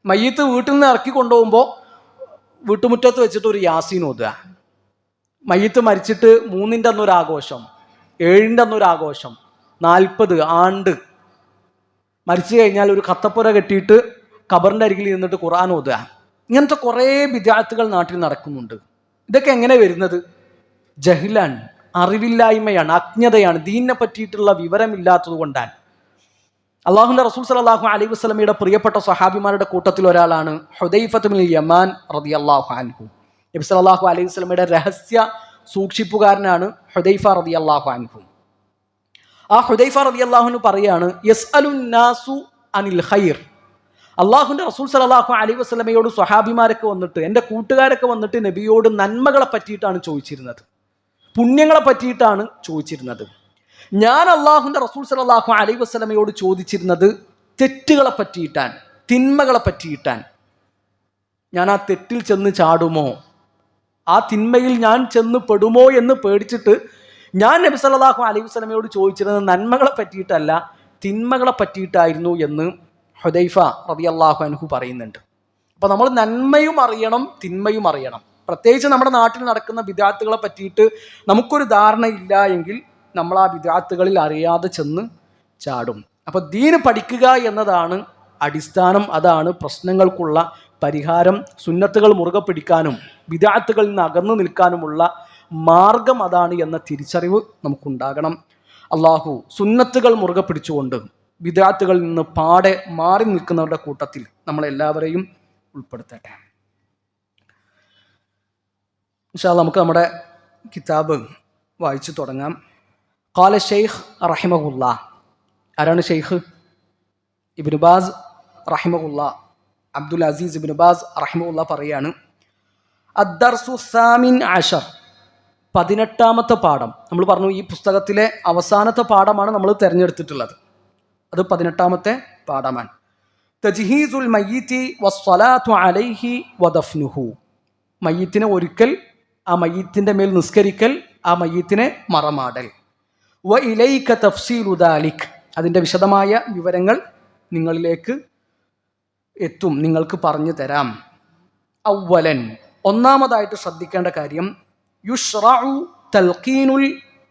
മയ്യിത്ത് വീട്ടിൽ നിന്ന് ഇറക്കി കൊണ്ടുപോകുമ്പോൾ വീട്ടുമുറ്റത്ത് വെച്ചിട്ട് ഒരു യാസീൻ ഓതുക. മയ്യത്ത് മരിച്ചിട്ട് 3-ന്റെ അന്നൊരു ആഘോഷം, 7-ന്റെ അന്നൊരു ആഘോഷം, 40 ആണ്ട് മരിച്ചു കഴിഞ്ഞാൽ ഒരു കത്തപ്പുര കെട്ടിയിട്ട് ഖബറിൻ്റെ അരികിൽ ഇരുന്നിട്ട് ഖുർആൻ ഓതുക. ഇങ്ങനത്തെ കുറേ ബിദ്അത്തുകൾ നാട്ടിൽ നടക്കുന്നുണ്ട്. ഇതൊക്കെ എങ്ങനെ വരുന്നത്? ജഹ്ലാണ്, അറിവില്ലായ്മയാണ്, അജ്ഞതയാണ്, ദീനിനെ പറ്റിയിട്ടുള്ള വിവരമില്ലാത്തത് കൊണ്ടാണ്. അള്ളാഹുവിൻ്റെ റസൂൽ സല്ലല്ലാഹു അലൈഹി വസല്ലമയുടെ പ്രിയപ്പെട്ട സ്വഹാബിമാരുടെ കൂട്ടത്തിൽ ഒരാളാണ് ഹുദൈഫത്ത് ബിനുൽ യമാൻ റളിയല്ലാഹു അൻഹു. നബി സല്ലല്ലാഹു അലൈഹി വസല്ലമയുടെ രഹസ്യ സൂക്ഷിപ്പുകാരനാണ് ഹുദൈഫ റളിയല്ലാഹു അൻഹു. ആ ഹുദൈഫ റളിയല്ലാഹു അൻഹു പറയാണ്, യസ്അലുൻ നാസു അനിൽ ഖൈർ. അള്ളാഹുവിൻ്റെ റസൂൽ സല്ലല്ലാഹു അലൈഹി വസല്ലമയോട് സ്വഹാബിമാരൊക്കെ വന്നിട്ട്, എൻ്റെ കൂട്ടുകാരൊക്കെ വന്നിട്ട് നബിയോട് നന്മകളെ പറ്റിയിട്ടാണ് ചോദിച്ചിരുന്നത്, പുണ്യങ്ങളെ പറ്റിയിട്ടാണ് ചോദിച്ചിരുന്നത്. ഞാൻ അള്ളാഹുവിൻ്റെ റസൂൽ സല്ലല്ലാഹു അലൈഹി വസല്ലമയോട് ചോദിച്ചിരുന്നത് തെറ്റുകളെ പറ്റിയിട്ടാണ്, തിന്മകളെ പറ്റിയിട്ടാണ്. ഞാൻ ആ തെറ്റിൽ ചെന്ന് ചാടുമോ, ആ തിന്മയിൽ ഞാൻ ചെന്ന് പെടുമോ എന്ന് പേടിച്ചിട്ട് ഞാൻ നബി സല്ലല്ലാഹു അലൈഹി വസല്ലമയോട് ചോദിച്ചിരുന്നത് നന്മകളെ പറ്റിയിട്ടല്ല, തിന്മകളെ പറ്റിയിട്ടായിരുന്നു എന്ന് ഹുദൈഫ റളിയല്ലാഹു അൻഹു പറയുന്നുണ്ട്. അപ്പോൾ നമ്മൾ നന്മയും അറിയണം, തിന്മയും അറിയണം. പ്രത്യേകിച്ച് നമ്മുടെ നാട്ടിൽ നടക്കുന്ന ബിദ്അത്തുകളെ പറ്റിയിട്ട് നമുക്കൊരു ധാരണയില്ല എങ്കിൽ നമ്മൾ ആ ബിദ്അത്തുകളിൽ അറിയാതെ ചെന്ന് ചാടും. അപ്പോൾ ദീന് പഠിക്കുക എന്നതാണ് അടിസ്ഥാനം, അതാണ് പ്രശ്നങ്ങൾക്കുള്ള പരിഹാരം. സുന്നത്തുകൾ മുറുകെ പിടിക്കാനും ബിദ്അത്തുകളിൽ നിന്ന് അകന്നു നിൽക്കാനുമുള്ള മാർഗം അതാണ് എന്ന തിരിച്ചറിവ് നമുക്കുണ്ടാകണം. അള്ളാഹു സുന്നത്തുകൾ മുറുകെ പിടിച്ചുകൊണ്ട് ബിദ്അത്തുകളിൽ നിന്ന് പാടെ മാറി നിൽക്കുന്നവരുടെ കൂട്ടത്തിൽ നമ്മളെല്ലാവരെയും ഉൾപ്പെടുത്തട്ടെ. ഇൻഷാ അല്ലാഹ് നമുക്ക് നമ്മുടെ കിതാബ് വായിച്ചു തുടങ്ങാം. ഖാല ശൈഖ് റഹിമഹുല്ലാ. ആരാണ് ഷെയ്ഖ്? ഇബ്നു ബാസ് റഹിമഹുല്ലാ, അബ്ദുൽ അസീസ് ഇബ്നു ബാസ് റഹിമഹുല്ലാ പറയാണ്, അദ്ദർസു സാമിൻ അശർ, 18ാമത്തെ പാഠം. നമ്മൾ പറഞ്ഞു ഈ പുസ്തകത്തിലെ അവസാനത്തെ പാഠമാണ് നമ്മൾ തിരഞ്ഞെടുത്തിട്ടുള്ളത്. അത് 18ാമത്തെ പാഠമാണ്. തജ്ഹീസുൽ മയ്യിത്തി വസ്സലാത്തു അലൈഹി വദഫ്നുഹു. മയ്യിത്തിനെ ഒരുക്കൽ, ആ മയ്യിത്തിൻ്റെ മേൽ നിസ്കരിക്കൽ, ആ മയ്യിത്തിനെ മറമാടൽ. വ ഇലൈക തഫ്സീലു ദാലിക്, അതിൻ്റെ വിശദമായ വിവരങ്ങൾ നിങ്ങളിലേക്ക് എത്തും, നിങ്ങൾക്ക് പറഞ്ഞു തരാം. അവ്വലൻ, ഒന്നാമതായിട്ട് ശ്രദ്ധിക്കേണ്ട കാര്യം, യുശ്റഉ തൽഖീനുൽ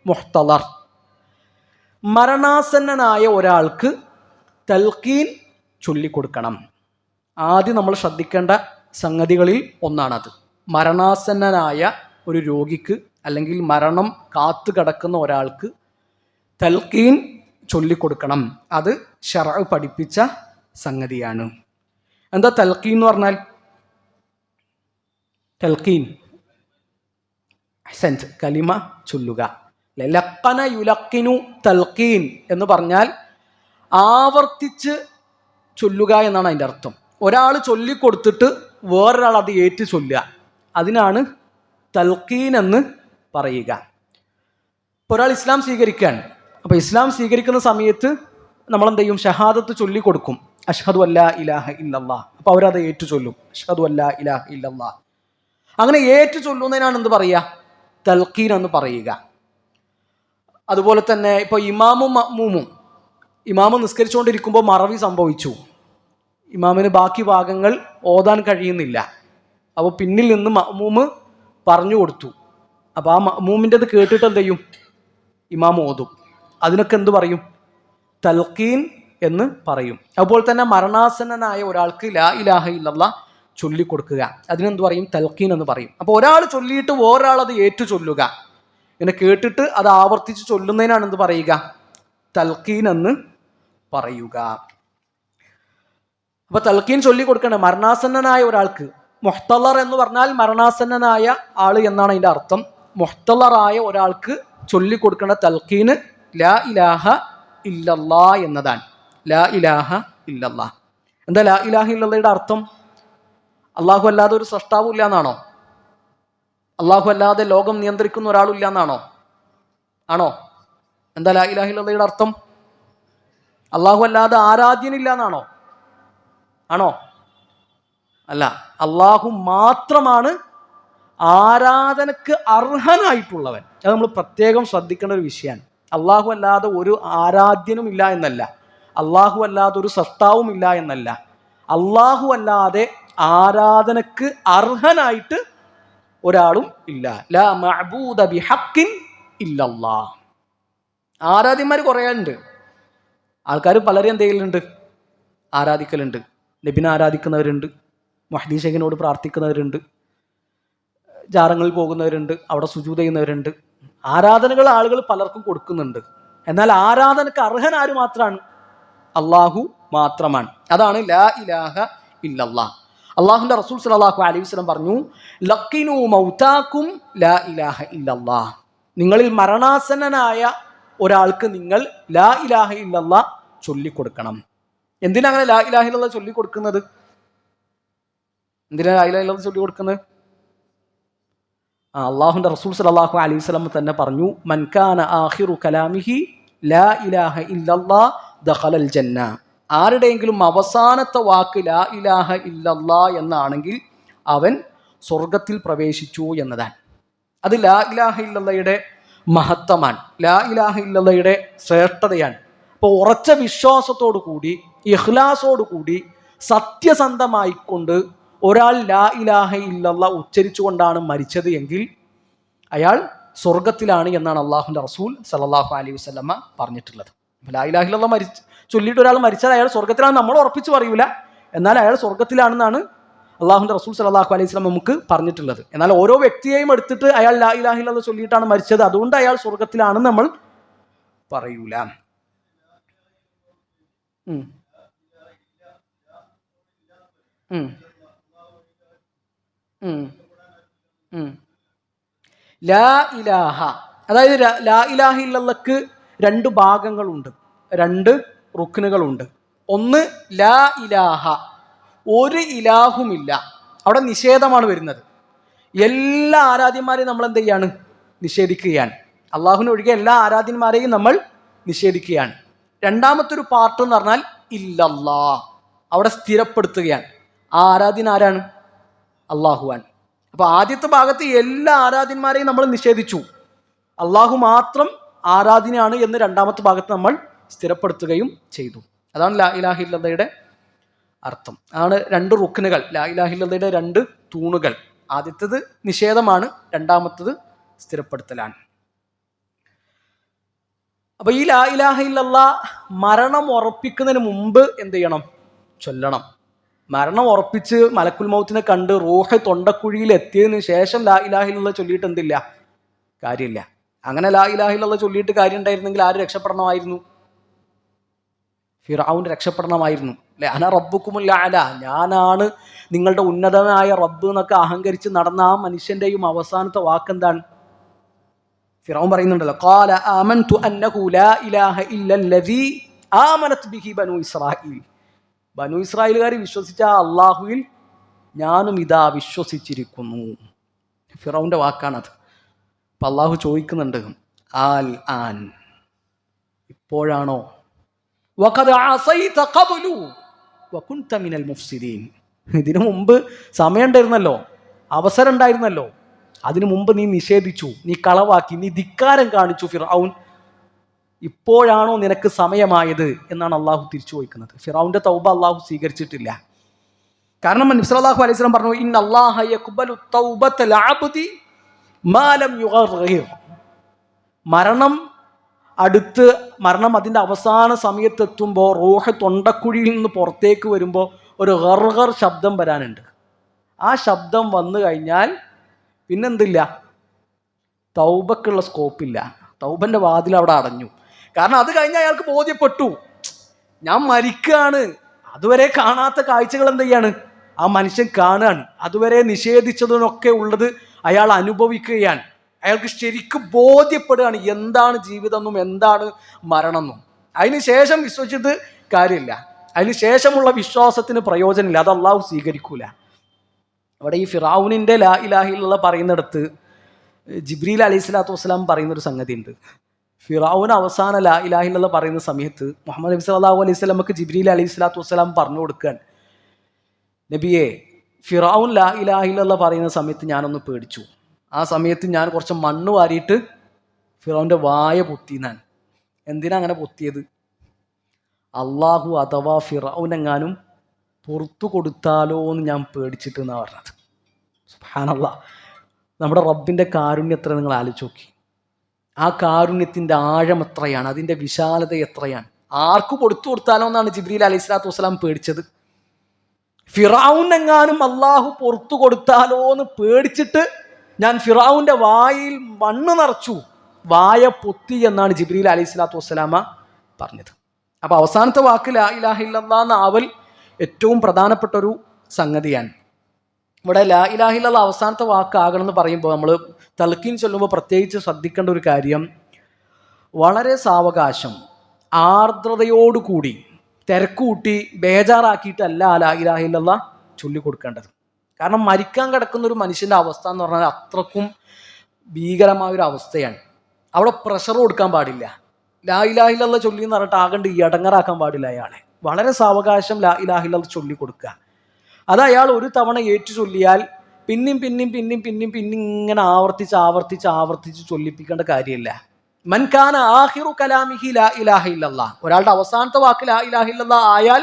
മുഹ്തളർ. മരണാസന്നനായ ഒരാൾക്ക് തൽഖീൻ ചൊല്ലിക്കൊടുക്കണം. ആദ്യം നമ്മൾ ശ്രദ്ധിക്കേണ്ട സംഗതികളിൽ ഒന്നാണത്. മരണാസന്നനായ ഒരു രോഗിക്ക് അല്ലെങ്കിൽ മരണം കാത്തു കിടക്കുന്ന ഒരാൾക്ക് തൽഖീൻ ചൊല്ലിക്കൊടുക്കണം. അത് ശർഅ് പഠിപ്പിച്ച സംഗതിയാണ്. എന്താ തൽഖീൻ എന്ന് പറഞ്ഞാൽ? തൽഖീൻ അഹ്സൻത്, കലിമ ചൊല്ലുക. ലഖന യുലഖിനു തൽഖീൻ എന്ന് പറഞ്ഞാൽ ആവർത്തിച്ച് ചൊല്ലുക എന്നാണ് അതിൻ്റെ അർത്ഥം. ഒരാൾ ചൊല്ലിക്കൊടുത്തിട്ട് വേറൊരാൾ അത് ഏറ്റു ചൊല്ലുക, അതിനാണ് തൽഖീൻ എന്ന് പറയുക. ഇപ്പോൾ ഒരാൾ ഇസ്ലാം സ്വീകരിക്കാൻ, അപ്പോൾ ഇസ്ലാം സ്വീകരിക്കുന്ന സമയത്ത് നമ്മളെന്ത് ചെയ്യും? ഷഹാദത്ത് ചൊല്ലിക്കൊടുക്കും, അഷ്ഹദു അല്ലാ ഇലാഹ ഇല്ലല്ലാഹ്. അപ്പോൾ അവരത് ഏറ്റു ചൊല്ലും, അഷ്ഹദു അല്ലാ ഇലാഹ ഇല്ലല്ലാഹ്. അങ്ങനെ ഏറ്റു ചൊല്ലുന്നതിനാണ് എന്ത് പറയുക? തൽഖീൻ എന്ന് പറയുക. അതുപോലെ തന്നെ ഇപ്പോൾ ഇമാമും മഅ്മൂമും, ഇമാമ് നിസ്കരിച്ചുകൊണ്ടിരിക്കുമ്പോൾ മറവി സംഭവിച്ചു, ഇമാമിന് ബാക്കി ഭാഗങ്ങൾ ഓതാൻ കഴിയുന്നില്ല. അപ്പോൾ പിന്നിൽ നിന്ന് മഅ്മൂമ് പറഞ്ഞു കൊടുത്തു. അപ്പോൾ ആ മഅ്മൂമിൻ്റെത് കേട്ടിട്ട് എന്ത് ചെയ്യും? ഇമാം ഓതും. അതിനൊക്കെ എന്ത് പറയും? തൽഖീൻ എന്ന് പറയും. അതുപോലെ തന്നെ മരണാസന്നനായ ഒരാൾക്ക് ലാ ഇലാഹ ഇല്ലല്ലാഹ് ചൊല്ലിക്കൊടുക്കുക, അതിനെന്ത് പറയും? തൽഖീൻ എന്ന് പറയും. അപ്പോൾ ഒരാൾ ചൊല്ലിയിട്ട് വേറൊരാൾ അത് ഏറ്റു ചൊല്ലുക, ഇങ്ങനെ കേട്ടിട്ട് അത് ആവർത്തിച്ച് ചൊല്ലുന്നതിനാണ് എന്ത് പറയുക? തൽഖീൻ എന്ന് പറയുക. അപ്പോൾ തൽഖീൻ ചൊല്ലിക്കൊടുക്കണം മരണാസന്നനായ ഒരാൾക്ക്. മുഹ്തളർ എന്ന് പറഞ്ഞാൽ മരണാസന്നനായ ആൾ എന്നാണ് അതിൻ്റെ അർത്ഥം. മുഹ്തളറായ ഒരാൾക്ക് ചൊല്ലിക്കൊടുക്കേണ്ട തൽഖീന് ലാ ഇലാഹ ഇല്ലല്ലാ എന്നതാണ്. ലാ ഇലാഹ ഇല്ലല്ലാ. എന്താ ലാ ഇലാഹ ഇല്ലല്ലയുടെ അർത്ഥം? അള്ളാഹു അല്ലാതെ ഒരു സൃഷ്ടാവും ഇല്ല എന്നാണോ? അള്ളാഹു അല്ലാതെ ലോകം നിയന്ത്രിക്കുന്ന ഒരാളില്ല എന്നാണോ? ആണോ? എന്താ ലാ ഇലാഹ ഇല്ലല്ലയുടെ അർത്ഥം? അള്ളാഹു അല്ലാതെ ആരാധ്യനില്ല എന്നാണോ? ആണോ? അല്ല, അള്ളാഹു മാത്രമാണ് ആരാധനക്ക് അർഹനായിട്ടുള്ളവൻ. അത് നമ്മൾ പ്രത്യേകം ശ്രദ്ധിക്കേണ്ട ഒരു വിഷയമാണ്. അള്ളാഹു അല്ലാതെ ഒരു ആരാധ്യനും ഇല്ല എന്നല്ല, അള്ളാഹു അല്ലാതെ ഒരു സൃഷ്ടാവും ഇല്ല എന്നല്ല, അള്ളാഹു അല്ലാതെ ആരാധനക്ക് അർഹനായിട്ട് ഒരാളും ഇല്ല. ലാ മഅബൂദ ബിഹഖിൻ ഇല്ലല്ലാഹ്. ആരാധ്യന്മാർ കുറേ ഉണ്ട്. ആൾക്കാർ പലരും എന്ത് ചെയ്യലുണ്ട്? ആരാധിക്കലുണ്ട്. നബിനെ ആരാധിക്കുന്നവരുണ്ട്, മുഹ്ദി ശൈഖിനോട് പ്രാർത്ഥിക്കുന്നവരുണ്ട്, ജാറങ്ങളിൽ പോകുന്നവരുണ്ട്, അവിടെ സുജൂദ് ചെയ്യുന്നവരുണ്ട്. ആരാധനകൾ ആളുകൾ പലർക്കും കൊടുക്കുന്നുണ്ട്. എന്നാൽ ആരാധനക്ക് അർഹൻ ആര് മാത്രമാണ്? അള്ളാഹു മാത്രമാണ്. അതാണ് ലാ ഇലാഹ ഇല്ലല്ലാഹ്. അള്ളാഹുവിന്റെ റസൂൽ സ്വല്ലല്ലാഹു അലൈഹി വസല്ലം പറഞ്ഞു, ലഖിനു മൗതാക്കും ലാ ഇലാഹ ഇല്ലല്ലാഹ്. നിങ്ങളിൽ മരണാസന്നനായ ഒരാൾക്ക് നിങ്ങൾ ലാ ഇലാഹ ഇല്ലല്ലാഹ് ചൊല്ലിക്കൊടുക്കണം. എന്തിനാ അങ്ങനെ ലാ ഇലാഹ ഇല്ലല്ലാഹ് ചൊല്ലിക്കൊടുക്കുന്നത്? എന്തിനാ ലാ ഇലാഹ ഇല്ലല്ലാഹ് ചൊല്ലിക്കൊടുക്കുന്നത്? അള്ളാഹുവിന്റെ റസൂൽ സ്വല്ലല്ലാഹു അലൈഹി വസല്ലം തന്നെ പറഞ്ഞു, മൻ കാന ആഖിറു കലാമിഹി ലാ ഇലാഹ ഇല്ലല്ലാഹ് ദഖലൽ ജന്ന. ആരുടെയെങ്കിലും അവസാനത്തെ വാക്ക് ലാ ഇലാഹ ഇല്ലല്ലാഹ് എന്നാണെങ്കിൽ അവൻ സ്വർഗത്തിൽ പ്രവേശിച്ചു എന്നതാണ്. അത് ലാ ഇലാഹ ഇല്ലല്ലയുടെ മഹത്വമാണ്, ലാ ഇലാഹ ഇല്ലല്ലയുടെ ശ്രേഷ്ഠതയാണ്. അപ്പോൾ ഉറച്ച വിശ്വാസത്തോടു കൂടി, ഇഖ്ലാസോടു കൂടി, സത്യസന്ധമായിക്കൊണ്ട് ഒരാൾ ലാ ഇലാഹ ഇല്ലല്ലാഹ് ഉച്ചരിച്ചുകൊണ്ടാണ് മരിച്ചത് എങ്കിൽ അയാൾ സ്വർഗത്തിലാണ് എന്നാണ് അള്ളാഹുവിന്റെ റസൂൽ സല്ലല്ലാഹു അലൈഹി വസല്ലമ പറഞ്ഞിട്ടുള്ളത്. ലാ ഇലാഹ ഇല്ലല്ലാഹ് ചൊല്ലിയിട്ട് ഒരാൾ മരിച്ചാൽ അയാൾ സ്വർഗത്തിലാണ് നമ്മൾ ഉറപ്പിച്ച് പറയൂല, എന്നാൽ അയാൾ സ്വർഗത്തിലാണെന്നാണ് അള്ളാഹുവിന്റെ റസൂൽ സല്ലല്ലാഹു അലൈഹി വസല്ലം നമുക്ക് പറഞ്ഞിട്ടുള്ളത്. എന്നാൽ ഓരോ വ്യക്തിയെയും എടുത്തിട്ട് അയാൾ ലാ ഇലാഹ ഇല്ലല്ലാഹ് ചൊല്ലിയിട്ടാണ് മരിച്ചത്, അതുകൊണ്ട് അയാൾ സ്വർഗത്തിലാണെന്ന് നമ്മൾ പറയൂല. ലാ ഇലാഹ, അതായത് ലാ ഇലാഹ ഇല്ലല്ലാഹ്ക്ക് രണ്ട് ഭാഗങ്ങളുണ്ട്, രണ്ട് റുക്നുകളുണ്ട്. ഒന്ന് ലാ ഇലാഹ, ഒരു ഇലാഹുമില്ല. അവിടെ നിഷേധമാണ് വരുന്നത്. എല്ലാ ആരാധ്യന്മാരെയും നമ്മൾ എന്ത് ചെയ്യാണ്? നിഷേധിക്കുകയാണ്. അള്ളാഹുവിനെ ഒഴികെ എല്ലാ ആരാധ്യന്മാരെയും നമ്മൾ നിഷേധിക്കുകയാണ്. രണ്ടാമത്തെ ഒരു പാർട്ട് എന്ന് പറഞ്ഞാൽ ഇല്ലല്ലാഹ്, അവിടെ സ്ഥിരപ്പെടുത്തുകയാണ്. ആ ആരാധ്യൻ ആരാണ്? അള്ളാഹുവാൻ. അപ്പൊ ആദ്യത്തെ ഭാഗത്ത് എല്ലാ ആരാധ്യന്മാരെയും നമ്മൾ നിഷേധിച്ചു, അള്ളാഹു മാത്രം ആരാധ്യനാണ് എന്ന് രണ്ടാമത്തെ ഭാഗത്ത് നമ്മൾ സ്ഥിരപ്പെടുത്തുകയും ചെയ്തു. അതാണ് ലാ ഇലാഹ ഇല്ലല്ലയുടെ അർത്ഥം. ആണ് രണ്ട് റുക്നുകൾ, ലാ ഇലാഹ ഇല്ലല്ലയുടെ രണ്ട് തൂണുകൾ. ആദ്യത്തേത് നിഷേധമാണ്, രണ്ടാമത്തത് സ്ഥിരപ്പെടുത്തലാണ്. അപ്പൊ ഈ ലാ ഇലാഹ ഇല്ലല്ലാഹ് മരണം ഉറപ്പിക്കുന്നതിന് മുമ്പ് എന്ത് ചെയ്യണം? ചൊല്ലണം. മരണം ഉറപ്പിച്ച് മലക്കുൽ മൗത്തിനെ കണ്ട് റൂഹ് തൊണ്ടക്കുഴിയിൽ എത്തിയതിനു ശേഷം ലാ ഇലാഹ ഇല്ലല്ലാഹ് ചൊല്ലിയിട്ട് എന്തില്ല? കാര്യമില്ല. അങ്ങനെ ലാ ഇലാഹ ഇല്ലല്ലാഹ് ചൊല്ലിയിട്ട് കാര്യം ഉണ്ടായിരുന്നെങ്കിൽ ആര് രക്ഷപ്പെടണമായിരുന്നു? ഫിർഔൻ രക്ഷപ്പെടണമായിരുന്നു. അല്ലെ, അന റബ്ബുക്കുമുൽ അഅല, ഞാനാണ് നിങ്ങളുടെ ഉന്നതനായ റബ്ബ് എന്നൊക്കെ അഹങ്കരിച്ച് നടന്ന ആ മനുഷ്യന്റെയും അവസാനത്തെ വാക്കെന്താണ്? ഫിർഔൻ പറയുന്നുണ്ടല്ലോ, ഖാല ആമൻതു അന്നഹു ലാ ഇലാഹ ഇല്ലല്ലദീ ആമനത് ബിഹി ബനൂ ഇസ്രായീൽ. ബനൂ ഇസ്രായേലുകാർ വിശ്വസിച്ച അള്ളാഹുവിൽ ഞാനും ഇതാ വിശ്വസിച്ചിരിക്കുന്നു. ഫിറൗന്റെ വാക്കാണത്. അപ്പൊ അള്ളാഹു ചോദിക്കുന്നുണ്ട്, ആൽ ആൻ, ഇപ്പോഴാണോ? വഖദ് അസൈത ഖബ്ലു വകുൻത മിനൽ മുഫ്സിദീൻ. ഇതിനു മുമ്പ് സമയം ഉണ്ടായിരുന്നല്ലോ, അവസരം ഉണ്ടായിരുന്നല്ലോ, അതിനു മുമ്പ് നീ നിഷേധിച്ചു, നീ കളവാക്കി, നീ ധിക്കാരം കാണിച്ചു ഫിർഔൻ. ഇപ്പോഴാണോ നിനക്ക് സമയമായത് എന്നാണ് അള്ളാഹു തിരിച്ചു ചോദിക്കുന്നത്. ഫിറൗന്റെ തൗബ അള്ളാഹു സ്വീകരിച്ചിട്ടില്ല. കാരണം നബി സല്ലല്ലാഹു അലൈഹി വസല്ലം പറഞ്ഞു, ഇന്നല്ലാഹ യഖ്ബലു തൗബത്തൽ അബ്ദി മാ ലം യുഗർഗിർ. മരണം അതിൻ്റെ അവസാന സമയത്തെത്തുമ്പോൾ റൂഹ് തൊണ്ടക്കുഴിയിൽ നിന്ന് പുറത്തേക്ക് വരുമ്പോൾ ഒരു ഗർഗർ ശബ്ദം വരാനുണ്ട്. ആ ശബ്ദം വന്നു കഴിഞ്ഞാൽ പിന്നെന്തില്ല? തൗബക്കുള്ള സ്കോപ്പില്ല. തൗബന്റെ വാതിൽ അവിടെ അടഞ്ഞു. കാരണം അത് കഴിഞ്ഞ് അയാൾക്ക് ബോധ്യപ്പെട്ടു, ഞാൻ മരിക്കുകയാണ്. അതുവരെ കാണാത്ത കാഴ്ചകൾ എന്ത് ചെയ്യാണ്? ആ മനുഷ്യൻ കാണുകയാണ്. അതുവരെ നിഷേധിച്ചതിനൊക്കെ ഉള്ളത് അയാൾ അനുഭവിക്കുകയാണ്. അയാൾക്ക് ശരിക്കും ബോധ്യപ്പെടുകയാണ് എന്താണ് ജീവിതം എന്നും എന്താണ് മരണം എന്നും. അതിനുശേഷം വിശ്വസിച്ചിട്ട് കാര്യമില്ല. അതിനുശേഷമുള്ള വിശ്വാസത്തിന് പ്രയോജനമില്ല, അത് അള്ളാഹു സ്വീകരിക്കൂല. അവിടെ ഈ ഫിറഔനിന്റെ ലാ ഇലാഹ ഇല്ലല്ലാഹ് പറയുന്നിടത്ത് ജിബ്രീൽ അലൈഹി സ്വലാത്തു വസ്സലാം പറയുന്നൊരു സംഗതി ഉണ്ട്. ഫിറഔൻ അവസാന ലാ ഇലാഹ ഇല്ലല്ലാഹ് പറയുന്ന സമയത്ത് മുഹമ്മദ് നബി സല്ലല്ലാഹു അലൈഹി വസല്ലമക്ക് ജിബ്രീൽ അലൈഹി സ്വലാത്തു വസ്സലാം പറഞ്ഞു കൊടുക്കുകയാണ്, നബിയെ, ഫിറഔൻ ലാ ഇലാഹ ഇല്ലല്ലാഹ് പറയുന്ന സമയത്ത് ഞാനൊന്ന് പേടിച്ചു. ആ സമയത്ത് ഞാൻ കുറച്ച് മണ്ണ് വാരിയിട്ട് ഫിറൗന്റെ വായ പൊത്തിന്നാണ്. എന്തിനാ അങ്ങനെ പൊത്തിയത്? അള്ളാഹു അഥവാ ഫിറഔനെങ്ങാനും പുറത്തു കൊടുത്താലോ എന്ന് ഞാൻ പേടിച്ചിട്ട് എന്നാ പറഞ്ഞത്. സുബ്ഹാനല്ലാഹ്. നമ്മുടെ റബ്ബിൻ്റെ കാരുണ്യം എത്ര നിങ്ങൾ ആലോചിച്ച് നോക്കി. ആ കാരുണ്യത്തിൻ്റെ ആഴം എത്രയാണ്, അതിൻ്റെ വിശാലത എത്രയാണ്. ആർക്ക് കൊടുത്തു കൊടുത്താലോ എന്നാണ് ജിബ്രീൽ അലൈഹി സ്വലാത്തു വസ്സലാം പേടിച്ചത്. ഫിറഔനെങ്ങാനും അള്ളാഹു പുറത്തു കൊടുത്താലോ എന്ന് പേടിച്ചിട്ട് ഞാൻ ഫിറഔന്റെ വായിൽ മണ്ണ് നിറച്ചു, വായ പൊത്തി എന്നാണ് ജിബ്രീൽ അലൈഹി സ്വലാത്തു വസ്സലാമ പറഞ്ഞത്. അപ്പൊ അവസാനത്തെ വാക്ക് ലാ ഇലാഹ ഇല്ലല്ലാഹ് എന്ന ആവൽ ഏറ്റവും പ്രധാനപ്പെട്ട ഒരു സംഗതിയാണ്. ഇവിടെ ലാ ഇലാഹ ഇല്ലല്ലാഹ് അവസാനത്തെ വാക്കാകണം എന്ന് പറയുമ്പോൾ നമ്മൾ തൽക്കീൻ ചൊല്ലുമ്പോൾ പ്രത്യേകിച്ച് ശ്രദ്ധിക്കേണ്ട ഒരു കാര്യം, വളരെ സാവകാശം ആർദ്രതയോടുകൂടി തിരക്കൂട്ടി ബേജാറാക്കിയിട്ടല്ല ലാ ഇലാഹ ഇല്ലല്ലാഹ് ചൊല്ലിക്കൊടുക്കേണ്ടത്. കാരണം മരിക്കാൻ കിടക്കുന്ന ഒരു മനുഷ്യൻ്റെ അവസ്ഥ എന്ന് പറഞ്ഞാൽ അത്രക്കും ഭീകരമായൊരു അവസ്ഥയാണ്. അവിടെ പ്രഷർ കൊടുക്കാൻ പാടില്ല. ലാ ഇലാഹ ഇല്ലല്ലാഹ് ചൊല്ലി എന്ന് പറഞ്ഞിട്ട് ആകണ്ട് ഇടങ്ങറാക്കാൻ പാടില്ല അയാളെ. വളരെ സാവകാശം ലാ ഇലാഹ ഇല്ലല്ലാഹ് ചൊല്ലിക്കൊടുക്കുക. അത് അയാൾ ഒരു തവണ ഏറ്റു ചൊല്ലിയാൽ പിന്നെയും ഇങ്ങനെ ആവർത്തിച്ച് ചൊല്ലിപ്പിക്കേണ്ട കാര്യമില്ല. മൻ കാന ആഖിറു കലാമിഹി ലാ ഇലാഹ ഇല്ലല്ലാഹ്, ഒരാളുടെ അവസാനത്തെ വാക്ക് ലാ ഇലാഹ ഇല്ലല്ലാഹ് ആയാൽ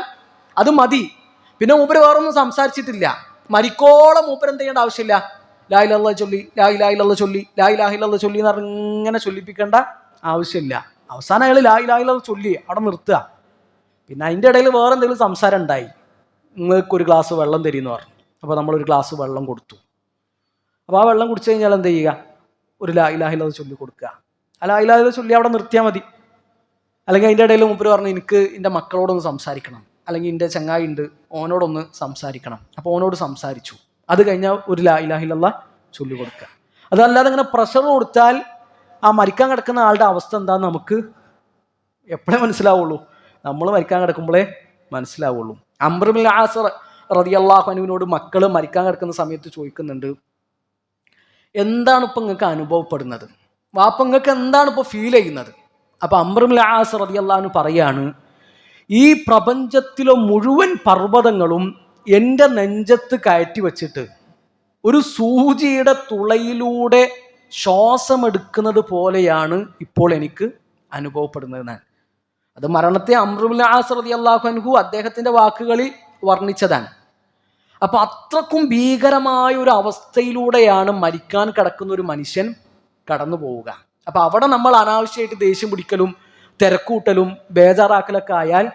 അത് മതി. പിന്നെ മൂപ്പര് വേറൊന്നും സംസാരിച്ചിട്ടില്ല. മരിക്കോളം മൂപ്പര് എന്ത് ചെയ്യേണ്ട ആവശ്യമില്ല. ലാ ഇലാഹ ഇല്ലല്ലാഹ് ചൊല്ലി, ലാ ഇലാഹ ഇല്ലല്ലാഹ് ചൊല്ലി, ലാ ഇലാഹ ഇല്ലല്ലാഹ് ചൊല്ലി എന്ന് പറഞ്ഞ് ഇങ്ങനെ ചൊല്ലിപ്പിക്കേണ്ട ആവശ്യമില്ല. അവസാനം അയാൾ ലാ ഇലാഹ ഇല്ലല്ലാഹ് ചൊല്ലി അവിടെ നിർത്തുക. പിന്നെ അതിൻ്റെ ഇടയിൽ വേറെ എന്തെങ്കിലും സംസാരം ഉണ്ടായി, നിങ്ങൾക്കൊരു ഗ്ലാസ് വെള്ളം തരുമെന്ന് പറഞ്ഞു. അപ്പോൾ നമ്മളൊരു ഗ്ലാസ് വെള്ളം കൊടുത്തു. അപ്പോൾ ആ വെള്ളം കുടിച്ചു കഴിഞ്ഞാൽ എന്ത് ചെയ്യുക, ഒരു ലാ ഇലാഹ ഇല്ലല്ലാഹ് ചൊല്ലി കൊടുക്കുക. ആ ലാ ഇലാഹ ഇല്ലല്ലാഹ് ചൊല്ലി അവിടെ നിർത്തിയാൽ മതി. അല്ലെങ്കിൽ അതിൻ്റെ ഇടയിൽ മൂപ്പര് പറഞ്ഞു എനിക്ക് എൻ്റെ മക്കളോടൊന്ന് സംസാരിക്കണം, അല്ലെങ്കിൽ എൻ്റെ ചങ്ങായി ഉണ്ട് ഓനോടൊന്ന് സംസാരിക്കണം. അപ്പോൾ ഓനോട് സംസാരിച്ചു. അത് കഴിഞ്ഞാൽ ഒരു ലാ ഇലാഹ ഇല്ലല്ലാഹ് ചൊല്ലി കൊടുക്കുക. അതല്ലാതെ ഇങ്ങനെ പ്രഷർ കൊടുത്താൽ ആ മരിക്കാൻ കിടക്കുന്ന ആളുടെ അവസ്ഥ എന്താണെന്ന് നമുക്ക് എപ്പോഴേ മനസ്സിലാവുള്ളൂ, നമ്മൾ മരിക്കാൻ കിടക്കുമ്പോഴേ മനസ്സിലാവുള്ളൂ. അംർ ഇബ്നുൽ ആസ് റളിയല്ലാഹു അൻഹുവിനോട് മക്കൾ മരിക്കാൻ കിടക്കുന്ന സമയത്ത് ചോദിക്കുന്നുണ്ട്, എന്താണ് ഇപ്പം നിങ്ങൾക്ക് അനുഭവപ്പെടുന്നത്, വാപ്പ നിങ്ങൾക്ക് എന്താണ് ഇപ്പോൾ ഫീൽ ചെയ്യുന്നത്? അപ്പം അംർ ഇബ്നുൽ ആസ് റളിയല്ലാഹു അൻഹു പറയാണ്, ഈ പ്രപഞ്ചത്തിലെ മുഴുവൻ പർവ്വതങ്ങളും എൻ്റെ നെഞ്ചത്ത് കയറ്റി വെച്ചിട്ട് ഒരു സൂചിയുടെ തുളയിലൂടെ ശ്വാസമെടുക്കുന്നത് പോലെയാണ് ഇപ്പോൾ എനിക്ക് അനുഭവപ്പെടുന്നത്. അത് മരണത്തെ അംർ ഇബ്നുൽ ആസ് റളിയല്ലാഹു അൻഹു അദ്ദേഹത്തിൻ്റെ വാക്കുകളിൽ വർണ്ണിച്ചതാണ്. അപ്പൊ അത്രക്കും ഭീകരമായ ഒരു അവസ്ഥയിലൂടെയാണ് മരിക്കാൻ കിടക്കുന്ന ഒരു മനുഷ്യൻ കടന്നു പോവുക. അപ്പൊ അവിടെ നമ്മൾ അനാവശ്യമായിട്ട് ദേഷ്യം പിടിക്കലും തിരക്കൂട്ടലും ബേജാറാക്കലൊക്കെ ആയാൽ